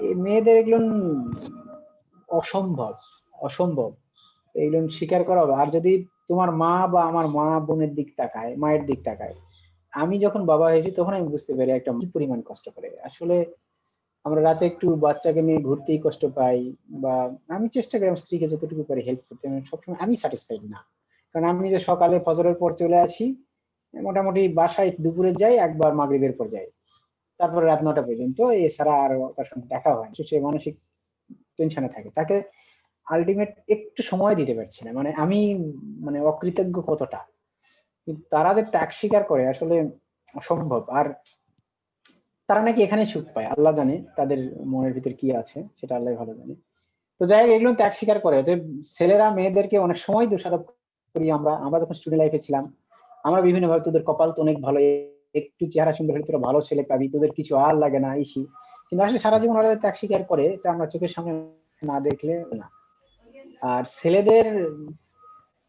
এই মেয়েদের এগুলো অসম্ভব, অসম্ভব এগুলো স্বীকার করা হবে। আর যদি তোমার মা বা আমার মা বোনের দিক তাকায়, মায়ের দিক তাকায়, আমি যখন বাবা হয়েছি তখন আমি বুঝতে পারি একটা কি পরিমাণ কষ্ট করে আসলে। আমরা রাতে একটু বাচ্চাকে নিয়ে ঘুরতেই কষ্ট পাই, বা আমি চেষ্টা করি আমার স্ত্রীকে যতটুকু পারি হেল্প করতে। আমি সবসময় আমি স্যাটিসফাইড না, কারণ আমি যে সকালে ফজরের পর চলে আসি, মোটামুটি বাসায় দুপুরে যাই, একবার মাগরিবের পর যাই, তারপরে রাত 9টা পর্যন্ত, এছাড়া আর তার সঙ্গে দেখা হয় না। সে মানসিক টেনশনে থাকে, তাকে আলটিমেট একটু সময় দিতে পারছি না। মানে আমি মানে অকৃতজ্ঞ কতটা। কিন্তু তারা যে ত্যাগ স্বীকার করে আসলে অসম্ভব। আর তারা নাকি এখানে সুখ পায়, আল্লাহ জানে তাদের মনের ভিতর কি আছে, সেটা আল্লাহ ভালো জানে। তো যাই হোক, এগুলো ত্যাগ স্বীকার করে। তো ছেলেরা মেয়েদেরকে অনেক সময় দোষারোপ করি। আমরা আমরা যখন স্টুডেন্ট লাইফে ছিলাম, আমরা বিভিন্ন ভাবে তোদের কপাল তো অনেক ভালো, একটু চেহারা সুন্দর হলে তোরা ভালো ছেলে পাবি, তোদের কিছু আর লাগে না ইসি। কিন্তু আসলে সারা জীবন ওরা ত্যাগ স্বীকার করে, এটা আমরা চোখের সামনে না দেখলে না। আর ছেলেদের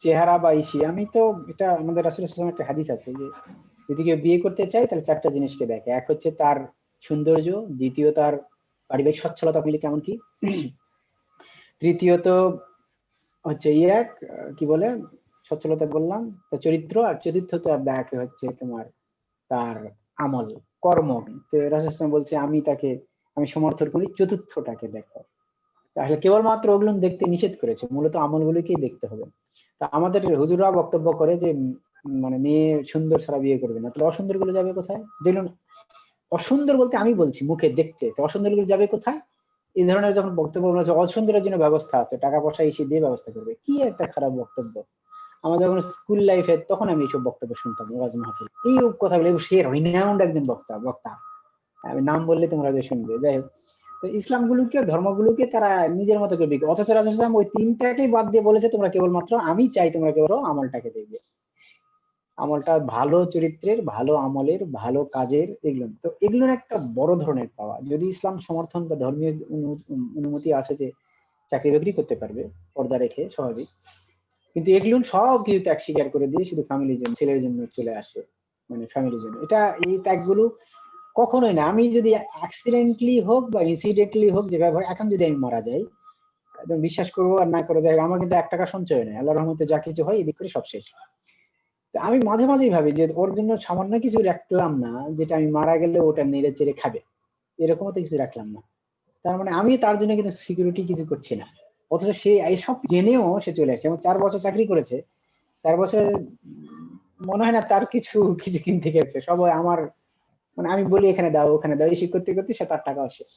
চেহারা বা ইসি, আমি তো, এটা আমাদের রাসূলুল্লাহ একটা হাদিস আছে যে যদি কেউ বিয়ে করতে চায় তাহলে 4টা জিনিসকে দেখে। এক হচ্ছে তার সৌন্দর্য, দ্বিতীয় তার পারিবারিক সচ্ছলতা বলি কেমন কি, তৃতীয়ত হচ্ছে কি বলে সচ্ছলতা বললাম, তো চরিত্র, আর চতুর্থত আর দেখে হচ্ছে তোমার তার আমল, কর্ম। তো রাসূলুল্লাহ বলছে আমি সমর্থন করি চতুর্থটাকে দেখো। আসলে কেবলমাত্র ওগুলো দেখতে নিষেধ করেছে, মূলত আমলগুলোকেই দেখতে হবে। তা আমাদের হুজুররা বক্তব্য করে যে মানে মেয়ে সুন্দর ছাড়া বিয়ে করবে না, তাহলে অসুন্দর গুলো যাবে কোথায়? যেগুলো অসুন্দর বলতে আমি বলছি মুখে দেখতে, তো অসুন্দর গুলো যাবে কোথায়? এই ধরনের যখন বক্তব্য বলেছে অসুন্দরের জন্য ব্যবস্থা আছে, টাকা পয়সা এসে দিয়ে ব্যবস্থা করবে, কি একটা খারাপ বক্তব্য। আমাদের যখন স্কুল লাইফে তখন আমি এইসব বক্তব্য শুনতাম ওয়াজ মাহফিল, এই কথাগুলো। সে রিনাউন্ড একজন বক্তা, আমি নাম বললে তোমরা যে শুনবে। যাই হোক, তো ইসলাম গুলোকে, ধর্মগুলোকে তারা নিজের মতো করে বিক্রি, অথচ রাসূল সাল্লাল্লাহু আলাইহি ওয়াসাল্লাম ওই তিনটাকেই বাদ দিয়ে বলেছে তোমরা কেবলমাত্র, আমি চাই তোমরা কেবল আমলটাকে দেখবে, আমলটা ভালো চরিত্রের, ভালো আমলের, ভালো কাজের, এগুলো। তো এগুলোর একটা বড় ধরনের পাওয়া, যদি ইসলাম সমর্থন বা ধর্মীয় অনুমতি আছে যে চাকরি বাকরি করতে পারবে পর্দা রেখে, স্বাভাবিক। কিন্তু এগুলো সব কিছু ত্যাগ স্বীকার করে দিয়ে শুধু ফ্যামিলির জন্য, ছেলের জন্য চলে আসে, মানে ফ্যামিলির জন্য। এটা এই ত্যাগগুলো কখনোই না। আমি যদি অ্যাক্সিডেন্টলি হোক বা ইনসিডেন্টলি হোক, যেভাবে হয়, এখন যদি আমি মারা যাই, একদম বিশ্বাস করবো আর না করে যাই, আমার কিন্তু 1 টাকা সঞ্চয় নেই, আল্লাহর রহমতে যা কিছু হয় এদিক করে সব শেষ। তো আমি মাঝে মাঝেই ভাবি যে ওর জন্য সামান্য কিছু রাখলাম না, যেটা আমি মারা গেলে ওটা নেড়ে চেড়ে খাবে, এরকমও তো কিছু রাখলাম না। তার মানে আমি তার জন্য কিন্তু সিকিউরিটি কিছু করছি না, অথচ সে এইসব জেনেও সে চলে আসছে এবং 4 বছর চাকরি করেছে। 4 বছরে মনে হয় না তার কিছু কিছু কিনতে গেছে, সব আমার, মানে আমি বলি এখানে দাও ওখানে দাও, এই করতে করতে সে তার টাকাও শেষ।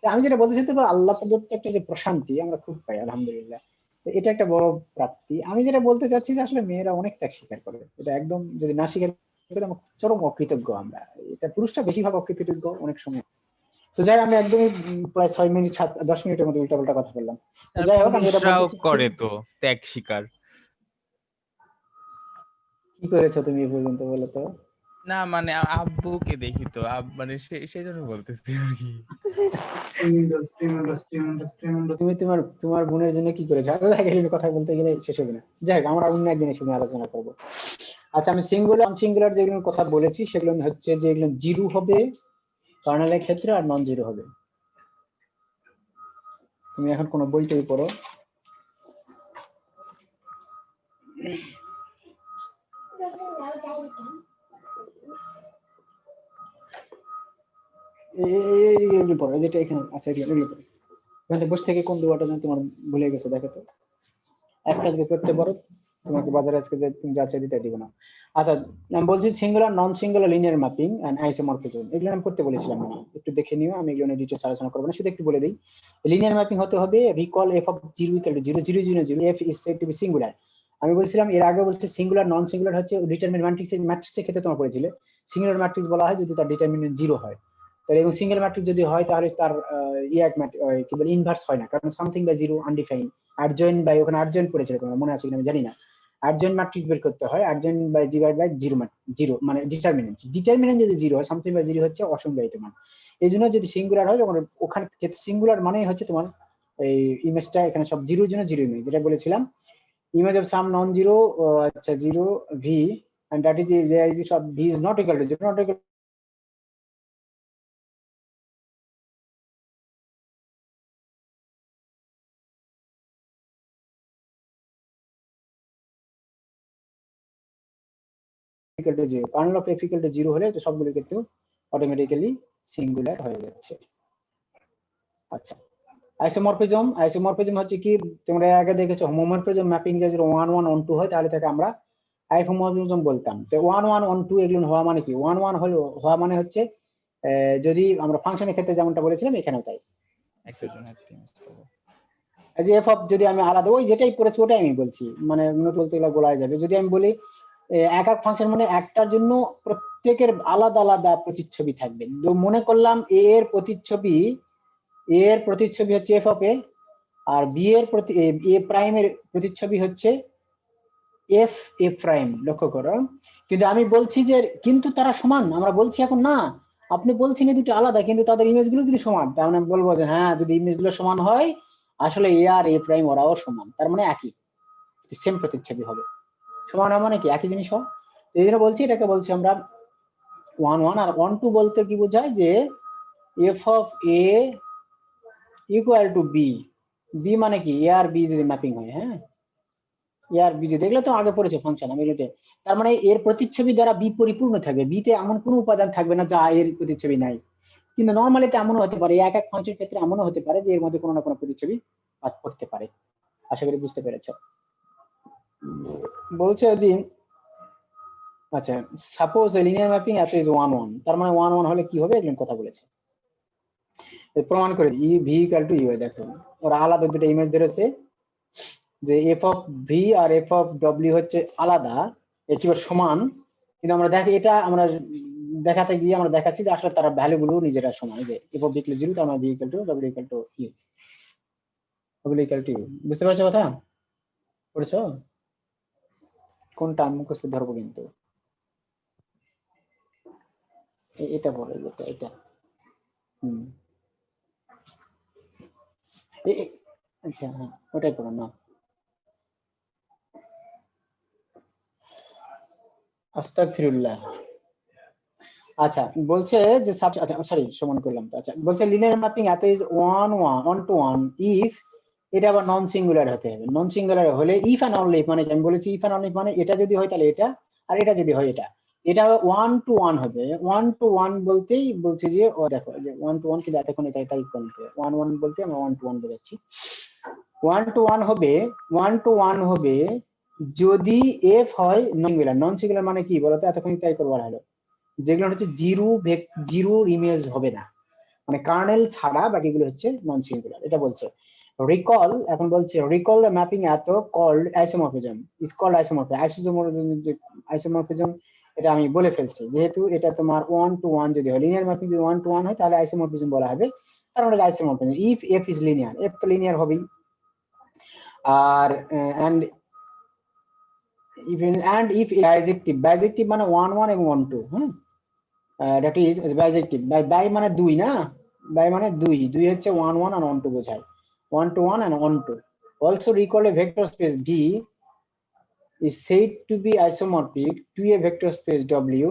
তো আমি যেটা বলতে চাইতে পারি, আল্লাহ প্রদত্ত একটা যে প্রশান্তি আমরা খুব পাই আলহামদুলিল্লাহ, তো এটা একটা বড় প্রাপ্তি। আমি যেটা বলতে চাচ্ছি যে আসলে মেয়েরা অনেক ত্যাগ স্বীকার করে, এটা একদম যদি না স্বীকার করে আমরা চরম অকৃতজ্ঞ আমরা। এটা পুরুষটা বেশিরভাগ অকৃতজ্ঞ অনেক সময়। তো যাই, আমি একদমই প্রায় 6 মিনিট 10 মিনিটের মধ্যে উল্টাপাল্টা কথা বললাম। তো তার যাই হোক, আমি যেটা পুরুষরাও বলতে চাচ্ছি, করে তো ত্যাগ স্বীকার। কি করেছো তুমি এ পর্যন্ত বলো তো? না মানে আব্বুকে দেখি তো, মানে সেই জন্য বলতেছি আর কি। তুমি তোমার তোমার বোনের জন্য কি করেছো? কথা বলতে গেলে শেষ হবে না। যাই হোক, আমরা অন্য একদিন এসে নিয়ে আলোচনা করবো। আচ্ছা, আমি সিঙ্গুলার সিঙ্গুলার যেগুলো কথা বলেছি সেগুলো হচ্ছে যে এগুলো জিরো হবে কার্নেলের ক্ষেত্রে, আর নন জিরো হবে। তুমি এখন কোন বই টই পড়ো? এগুলো পড়ো, যেটা এখানে আছে এগুলো পড়ো। ওখানে বসে থেকে কোন দুয়াটা যেন তোমার ভুলে গেছো দেখো তো। একটা যদি করতে পারো তোমাকে বাজারে আজকে যে তুমি যাচাই দিতে দিব না। আচ্ছা, আমি বলছি singular non singular linear mapping and isomorphism, এগুলো আমি করতে বলেছিলাম না, একটু দেখে নিও, আমি এগুলো নিয়ে ডিটেইলস আলোচনা করব না, শুধু একটু বলে দিই। লিনিয়ার ম্যাপিং হতে হবে recall F of 0 equal to 0 0 0 0 F is said to be singular. আমি বলছিলাম এর আগে বলছি সিঙ্গুলার নন সিঙ্গুলার হচ্ছে ডিটারমিনেন্ট ম্যাট্রিক্সের ক্ষেত্রে তোমরা পড়েছিলে সিঙ্গুলার ম্যাট্রিক্স বলা হয় যদি তার ডিটারমিনেন্ট 0 হয়, তাহলে এবং সিঙ্গেল ম্যাট্রিক্স যদি হয় তাহলে তার কি বলে ইনভার্স হয় না, কারণ something by 0 undefined, adjoint by, ওখানে অ্যাডজয়েন্ট পড়েছিল তোমরা মনে আছে কিনা আমি জানি না, অ্যাডজয়েন্ট ম্যাট্রিক্স বের করতে হয়, অ্যাডজয়েন্ট বাই ডিভাইড বাই 0 মানে ডিটারমিনেন্ট যদি 0 হয়, সামথিং বাই 0 হচ্ছে অসংজ্ঞায়িত মান। এই জন্য যদি সিঙ্গুলার হয় তখন ওখানে সিঙ্গুলার মানেই হচ্ছে তোমার এই ইমেজটা এখানে সব 0 এর জন্য 0 ইমেজ, যেটা বলেছিলাম image of some non zero, আচ্ছা 0 V and that is there is of v is not equal to 0 not equal to 0, কারণ অফ f equal to 0 হলে তো সবগুলো কিন্তু অটোমেটিক্যালি সিঙ্গুলার হয়ে যাচ্ছে। আচ্ছা, আইসোমরফিজম হচ্ছে কি তোমরা আগে দেখেছো হোমোমরফিজম ম্যাপিং যদি 1 1 on 2 হয় তাহলে তাকে আমরা আইসোমরফিজম বলতাম। তো 1 1 on 2 এগুলো হওয়া মানে কি 1 1 হওয়া মানে হচ্ছে যদি আমরা ফাংশনের ক্ষেত্রে যেমনটা বলেছিলাম এখানেও তাই, একটা জন্য একটা image পাবো। এই যে এফ অফ যদি আমি আলাদা ওই যেটাই পড়েছি ওটাই আমি বলছি, মানে নতুন এগুলো গোলায় যাবে। যদি আমি বলি এক এক ফাংশন মানে একটার জন্য প্রত্যেকের আলাদা আলাদা প্রতিচ্ছবি থাকবে, তো মনে করলাম এ এর প্রতিচ্ছবি হচ্ছে এফ অফ এ, আর বি এর এ প্রাইমের প্রতিচ্ছবি হচ্ছে এফ এ প্রাইম, লক্ষ্য করো। কিন্তু আমি বলছি যে কিন্তু তারা সমান, আমরা বলছি এখন না, আপনি বলছেন এই দুটো আলাদা কিন্তু তাদের ইমেজগুলো যদি সমান, তার মানে আমি বলবো যে হ্যাঁ যদি ইমেজগুলো সমান হয় আসলে এ আর এ প্রাইম ওরাও সমান, তার মানে একই সেম প্রতিচ্ছবি হবে। সমান মানে কি একই জিনিস হয়, এই জন্য বলছি এটাকে বলছি আমরা 1 1। আর 1 2 বলতে কি বোঝায় যে F of A equal to B, B মানে কি এ আর বি যদি ম্যাপিং হয়, হ্যাঁ এ আর বি যদি দেখলে তো আগে পড়েছে ফাংশন আমি এটা, তার মানে এর প্রতিচ্ছবি দ্বারা বি পরিপূর্ণ থাকবে, বি তে এমন কোনো উপাদান থাকবে না যা এর প্রতিচ্ছবি নাই। কিন্তু নরমালি তো এমনও হতে পারে এক এক ফাংশনের ক্ষেত্রে এমনও হতে পারে যে এর মধ্যে কোনো না কোনো প্রতিচ্ছবি বাদ পড়তে পারে। আশা করি বুঝতে পেরেছো। বলছে যদি আচ্ছা সাপোজ লিনিয়ার ম্যাপিং এত ইজ 1 1, তার মানে 1 1 হলে কি হবে এগুলো কথা বলেছে, প্রমাণ করে ই ভি ইকুয়াল টু ইউ। দেখো ওরা আলাদা দুটো ইমেজ ধরেছে যে এফ অফ ভি আর এফ অফ ডব্লিউ হচ্ছে আলাদা একেবারে সমান, কিন্তু আমরা দেখি এটা আমরা দেখাতে গিয়ে আমরা দেখাচ্ছি যে আসলে তারা ভ্যালু গুলো নিজেরা সমান, যে এফ অফ ভি ইকুয়াল 0 তার মানে V equal to W equal to U, W equal to U. বুঝতে পারছো কথা পড়েছো? কোনটা মুখস্থ ধরবো কিন্তু এটা বলে যেটা এটা আচ্ছা হ্যাঁ ওটাই পড়ো না। আস্তাগফিরুল্লাহ। আচ্ছা বলছে যে আচ্ছা সরি সমান করলাম তো। আচ্ছা বলছে লিনিয়ার ম্যাপিং এত ইজ 1 1 1 to 1 ইফ, এটা আবার নন সিঙ্গুলার হতে হবে। নন সিঙ্গুলার হলে ইফ এন্ড অনলি, মানে আমি বলেছি ইফ এন্ড অনলি মানে এটা যদি হয় তাহলে এটা, আর এটা যদি হয় এটা, এটা 1 to 1 হবে। 1 to 1 বলতেই বলছে যে ও দেখো যে 1 to 1 কিন্তু এতক্ষণ এটা তাই করতে 1 1 বলতে আমরা 1 to 1 বোঝাচ্ছি। 1 to 1 হবে 1 to 1 হবে যদি এফ হয় নন সিঙ্গুলার। নন সিঙ্গুলার মানে কি বলতো এতক্ষণ তাই করবার হলো যেগুলো হচ্ছে জিরোর ইমেজ হবে না, মানে কার্নেল ছাড়া বাকিগুলো হচ্ছে নন সিঙ্গুলার, এটা বলছে। রিকল এখন বলছে রিকল দ্য ম্যাপিং এত called isomorphism is called isomorphism. এটা আমি বলে ফেলছি যেহেতু এটা তোমার 1 to 1 যদি হয়, লিনিয়ার ম্যাপিং যদি 1 to 1 হয় তাহলে আইসোমরফিজম বলা হবে, তার মানে isomorphism if F is linear, F তো লিনিয়ার হবেই। আর and if বাইজেক্টিভ মানে 1 1 এবং 1 2, হ্যাঁ that is বাইজেক্টিভ, বাই মানে 2 না, বাই মানে 2 হচ্ছে 1 1 আর 1 2 বোঝায়, 1 to 1 and 1 2। also recall a vector space V is said to be isomorphic to a vector space W,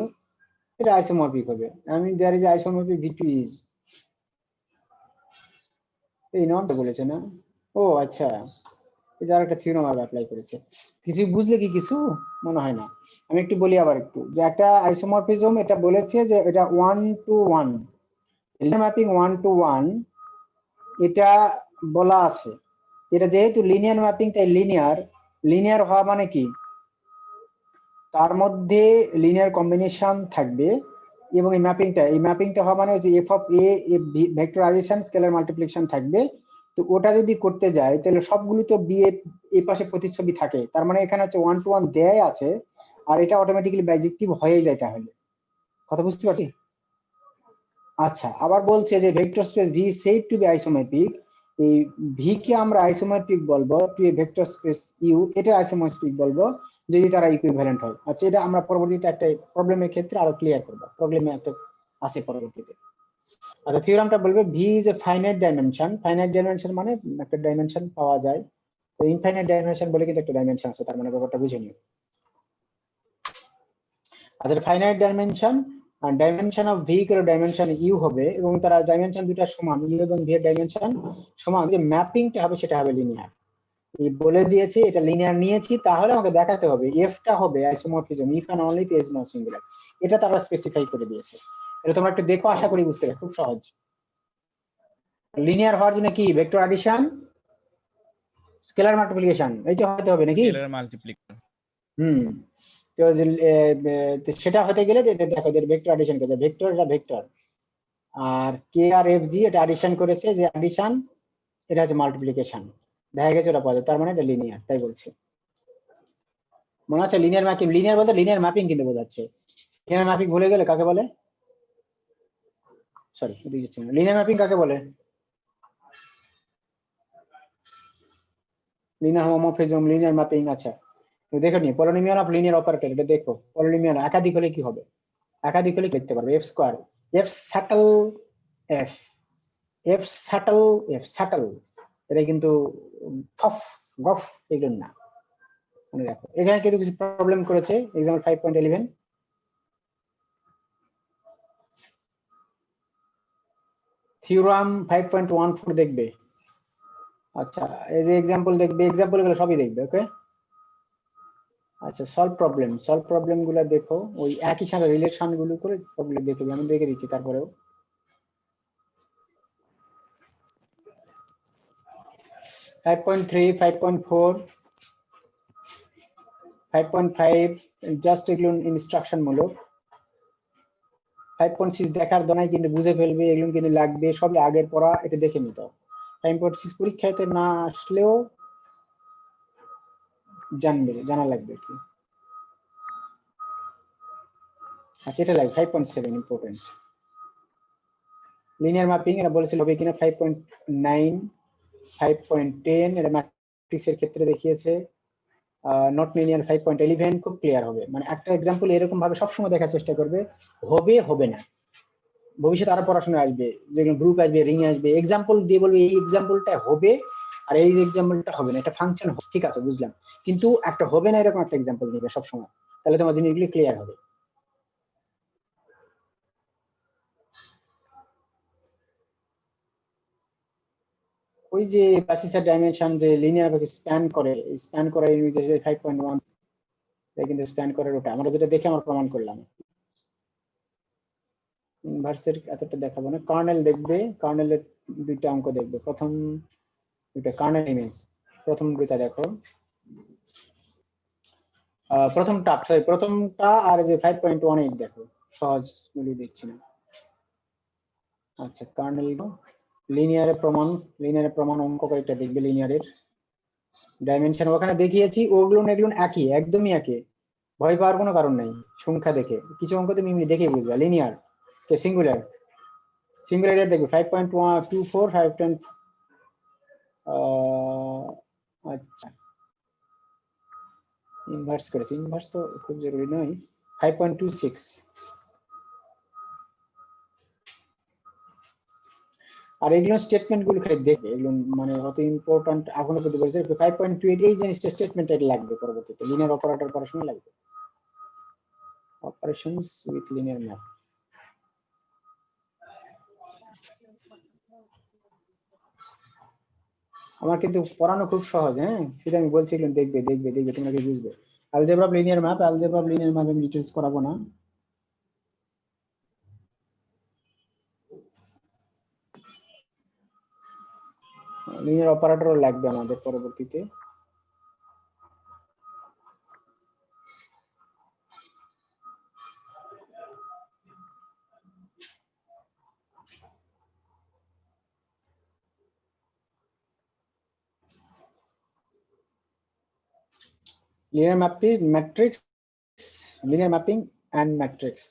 এটা আইসোমরফিক হবে। আমি there is isomorphic V2 is, এই নাম তো বলেছে না, ও আচ্ছা এই যার একটা থিওরাম আবার অ্যাপ্লাই করেছে। কিছু বুঝলে কি কিছু মনে হয় না, আমি একটু বলি আবার একটু যে একটা আইসোমরফিজম এটা বলেছে যে এটা 1 to 1 ম্যাপিং 1 to 1, এটা বলা আছে এটা যেহেতু লিনিয়ার ম্যাপিং, তাই লিনিয়ার হওয়া মানে কি, তার মধ্যে লিনিয়ার কম্বিনেশন থাকবে এবং এই ম্যাপিংটা হওয়া মানে হচ্ছে F of a vectorization scalar multiplication থাকবে। তো ওটা যদি করতে যায় তাহলে সবগুলো তো বি এর পাশে প্রতিচ্ছবি থাকে, তার মানে এখানে হচ্ছে 1 to 1 দেয়াই আছে, আর এটা অটোমেটিক্যালি বাইজেক্টিভ হয়ে যায়। তাহলে কথা বুঝতে পারছি? আচ্ছা, আবার বলছে যে vector space V said to be isometric. এই ভি কে আমরা আইসোমেট্রিক বলবো to a vector space U, এটা আইসোমেট্রিক বলবো যদি তারা ইকুইভ্যালেন্ট হয়। আচ্ছা, এটা আমরা পরবর্তীতে একটা প্রবলেমের ক্ষেত্রে আরো ক্লিয়ার করব, প্রবলেমে একটা আছে পরবর্তীতে। আচ্ছা, থিওরামটা বলবে V is a finite dimension. Finite dimension মানে একটা ডাইমেনশন পাওয়া যায়, তো ইনফাইনাইট ডাইমেনশন বলে কিন্তু একটা ডাইমেনশন আছে, তার মানে ব্যাপারটা বুঝে নিও। আচ্ছা, ফাইনাইট ডাইমেনশন আর ডাইমেনশন অফ ভি এর ডাইমেনশন ইউ হবে এবং তারা ডাইমেনশন দুটো সমান, ইউ এবং ভি এর ডাইমেনশন সমান, যে ম্যাপিংটা হবে সেটা হবে লিনিয়ার। এই বলে দিয়েছে এটা লিনিয়ার নিয়েছি, তাহলে আমাকে দেখাতে হবে এফটা হবে isomorphism if and only if is not singular. এটা তারা স্পেসিফাই করে দিয়েছে। এটা তোমরা একটু দেখো, আশা করি বুঝতে পারবে, খুব সহজ। লিনিয়ার হওয়ার জন্য কি ভেক্টর অ্যাডিশন স্কেলার মাল্টিপ্লিকেশন এইটা হতে হবে নাকি? Scalar multiplication. হুম, তো সেটা হতে গেলে দেখো ভেক্টর অ্যাডিশন করছে, ভেক্টর এটা ভেক্টর, আর কে আর এফ জি এটা অ্যাডিশন করেছে, যে অ্যাডিশন এটা হচ্ছে মাল্টিপ্লিকেশন, দেখা গেছে ওটা পাওয়া যায়, তার মানে এটা লিনিয়ার। তাই বলছে মনে আছে লিনিয়ার ম্যাপিং, লিনিয়ার বলতে লিনিয়ার ম্যাপিং কিন্তু বোঝাচ্ছে। লিনিয়ার ম্যাপিং ভুলে গেলে কাকে বলে? সরি, লিনিয়ার ম্যাপিং কাকে বলে? Linear homomorphism, linear mapping. আচ্ছা, দেখো নি পলিনোমিয়াল অফ লিনিয়ার অপারেটর, এটা দেখো পলিনোমিয়াল একাধিক হলে কি হবে, একাধিক হলে লিখতে পারবে F square, F subtle, F F subtle, F subtle, এটা কিন্তু ফফ গফ এগুলো না, মনে রাখো। এখানে কিন্তু কিছু প্রবলেম করেছে এক্সাম্পল 5.11, থিওরাম 5.14 দেখবে। আচ্ছা, এই যে এক্সাম্পল দেখবে, এক্সাম্পল গুলো সবই দেখবে, ওকে। আচ্ছা, সলভ প্রবলেম গুলো দেখো, ওই একই সাথে রিলেশন গুলো করে প্রবলেম দেখবে, আমি দেখে দিচ্ছি তারপরেও। 5.3, 5.4, 5.5 জাস্ট এগুলো ইনস্ট্রাকশন মূলক। 5.6 দেখার দনাই কিন্তু বুঝে ফেলবে, এগুলো কিন্তু লাগবে, সবই আগের পড়া, এটা দেখে নিতে হবে। 5.6 পরীক্ষাতে না আসলেও জানা লাগবে কি। আচ্ছা, এটা লাগবে 5.7 ইম্পর্টেন্ট। লিনিয়ার ম্যাপিং এটা বলেছিল হবে কিনা 5.9, 5.10 এটা ম্যাট্রিক্সের ক্ষেত্রে দেখিয়েছে। নট লিনিয়ার 5.11 খুব ক্লিয়ার হবে, মানে একটা এক্সাম্পল এরকম ভাবে সবসময় দেখার চেষ্টা করবে, হবে না, ভবিষ্যতে আরো পড়াশোনা আসবে, যেগুলো গ্রুপ আসবে, রিং আসবে, এক্সাম্পল দিয়ে বলবে এই এক্সাম্পলটা হবে আর এই এক্সাম্পলটা হবে না, এটা ফাংশন ঠিক আছে বুঝলাম, কিন্তু একটা হবে না এরকম একটা এক্সাম্পল দিবে সবসময়, তাহলে তোমার জিনিসগুলি ক্লিয়ার হবে। ওই যে বেসিসের ডাইমেনশন যে লিনিয়ার ভাবে স্প্যান করে ইউজেস 5.1, এটা কিন্তু স্প্যান করে ওটা আমরা যেটা দেখে আমরা প্রমাণ করলাম। ইনভার্সের এতটা দেখাবো না, কার্নেল দেখবে, কার্নেলের দুইটা অঙ্ক দেখবে, প্রথম দুইটা কার্নেল ইমেজ, প্রথম দুইটা দেখো, প্রথমটা আর যে 5.18 দেখো, সহজ বলে দিচ্ছি না। আচ্ছা, কার্নেল লিনিয়ারের প্রমাণ অঙ্ক কয়েকটা দেখবে, লিনিয়ারের ডাইমেনশন ওখানে দেখিয়েছি, ওগুলো এগুলো একই, একদমই একই, ভয় পাওয়ার কোনো কারণ নাই। সংখ্যা দেখে কিছু অঙ্ক তুমি এমনি দেখে বুঝবে, লিনিয়ার কে সিঙ্গুলার দেখবে 5.24, 5. আচ্ছা, ইনভার্স করেছে, ইনভার্স তো খুব জরুরি নয়। 5.26 আর এগুলো স্টেটমেন্ট গুলো খালি দেখবে, এগুলো মানে অত ইম্পর্টেন্ট এখনো পর্যন্ত বলছে। 5.28 এই জিনিসটা স্টেটমেন্ট লাগবে পরবর্তীতে, লিনিয়ার অপারেটর পড়াশোনা লাগবে, অপারেশনস উইথ লিনিয়ার ম্যাপ। আমার কিন্তু পড়ানো খুব সহজ, হ্যাঁ, সেটা আমি বলছি, এগুলো দেখবে তোমরা কি বুঝবে। অ্যালজেব্রা অফ লিনিয়ার ম্যাপ আমি ডিটেইলস করাবো না। লিনিয়ার অপারেটরও লাগবে আমাদের পরবর্তীতে। Linear matrix, linear mapping and matrix.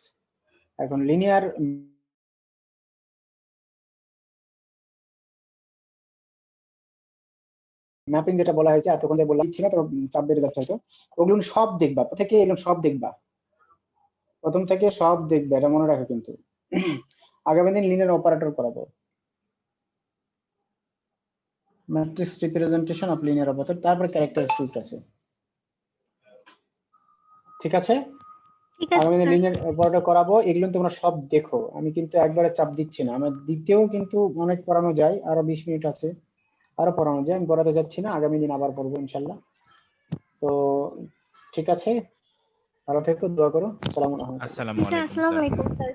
এখন লিনিয়ার ম্যাপিং যেটা বলা হয়েছে এতক্ষণ যে বললাম ছিল, তো চাপ বেড়ে যাচ্ছে হয়তো, ওগুলো সব দেখবা থেকে, এগুলো সব দেখবা, প্রথম থেকে সব দেখবে, এটা মনে রাখো কিন্তু। আগামী দিন লিনিয়ার অপারেটর করাবো, matrix representation of linear operator, তারপর ক্যারেক্টারিস্টিক আছে, ঠিক আছে? ঠিক আছে আগামী দিন স্যার। লিনিয়ার অপারেটর করাবো, এগুলো তোমরা সব দেখো, আমি কিন্তু একবারে চাপ দিচ্ছি না, আমার দ্বিতীয় কিন্তু অনেক পড়ানো যায়, আরো 20 মিনিট আছে, আরো পড়ানো যায়, আমি পড়াতে যাচ্ছি না, আগামী দিন আবার পড়বো ইনশাল্লাহ। তো ঠিক আছে, ভালো থেকো, দোয়া করো, আসসালামু আলাইকুম। আসসালামু স্যার আলাইকুম আসসালামু স্যার। আলাইকুম স্যার।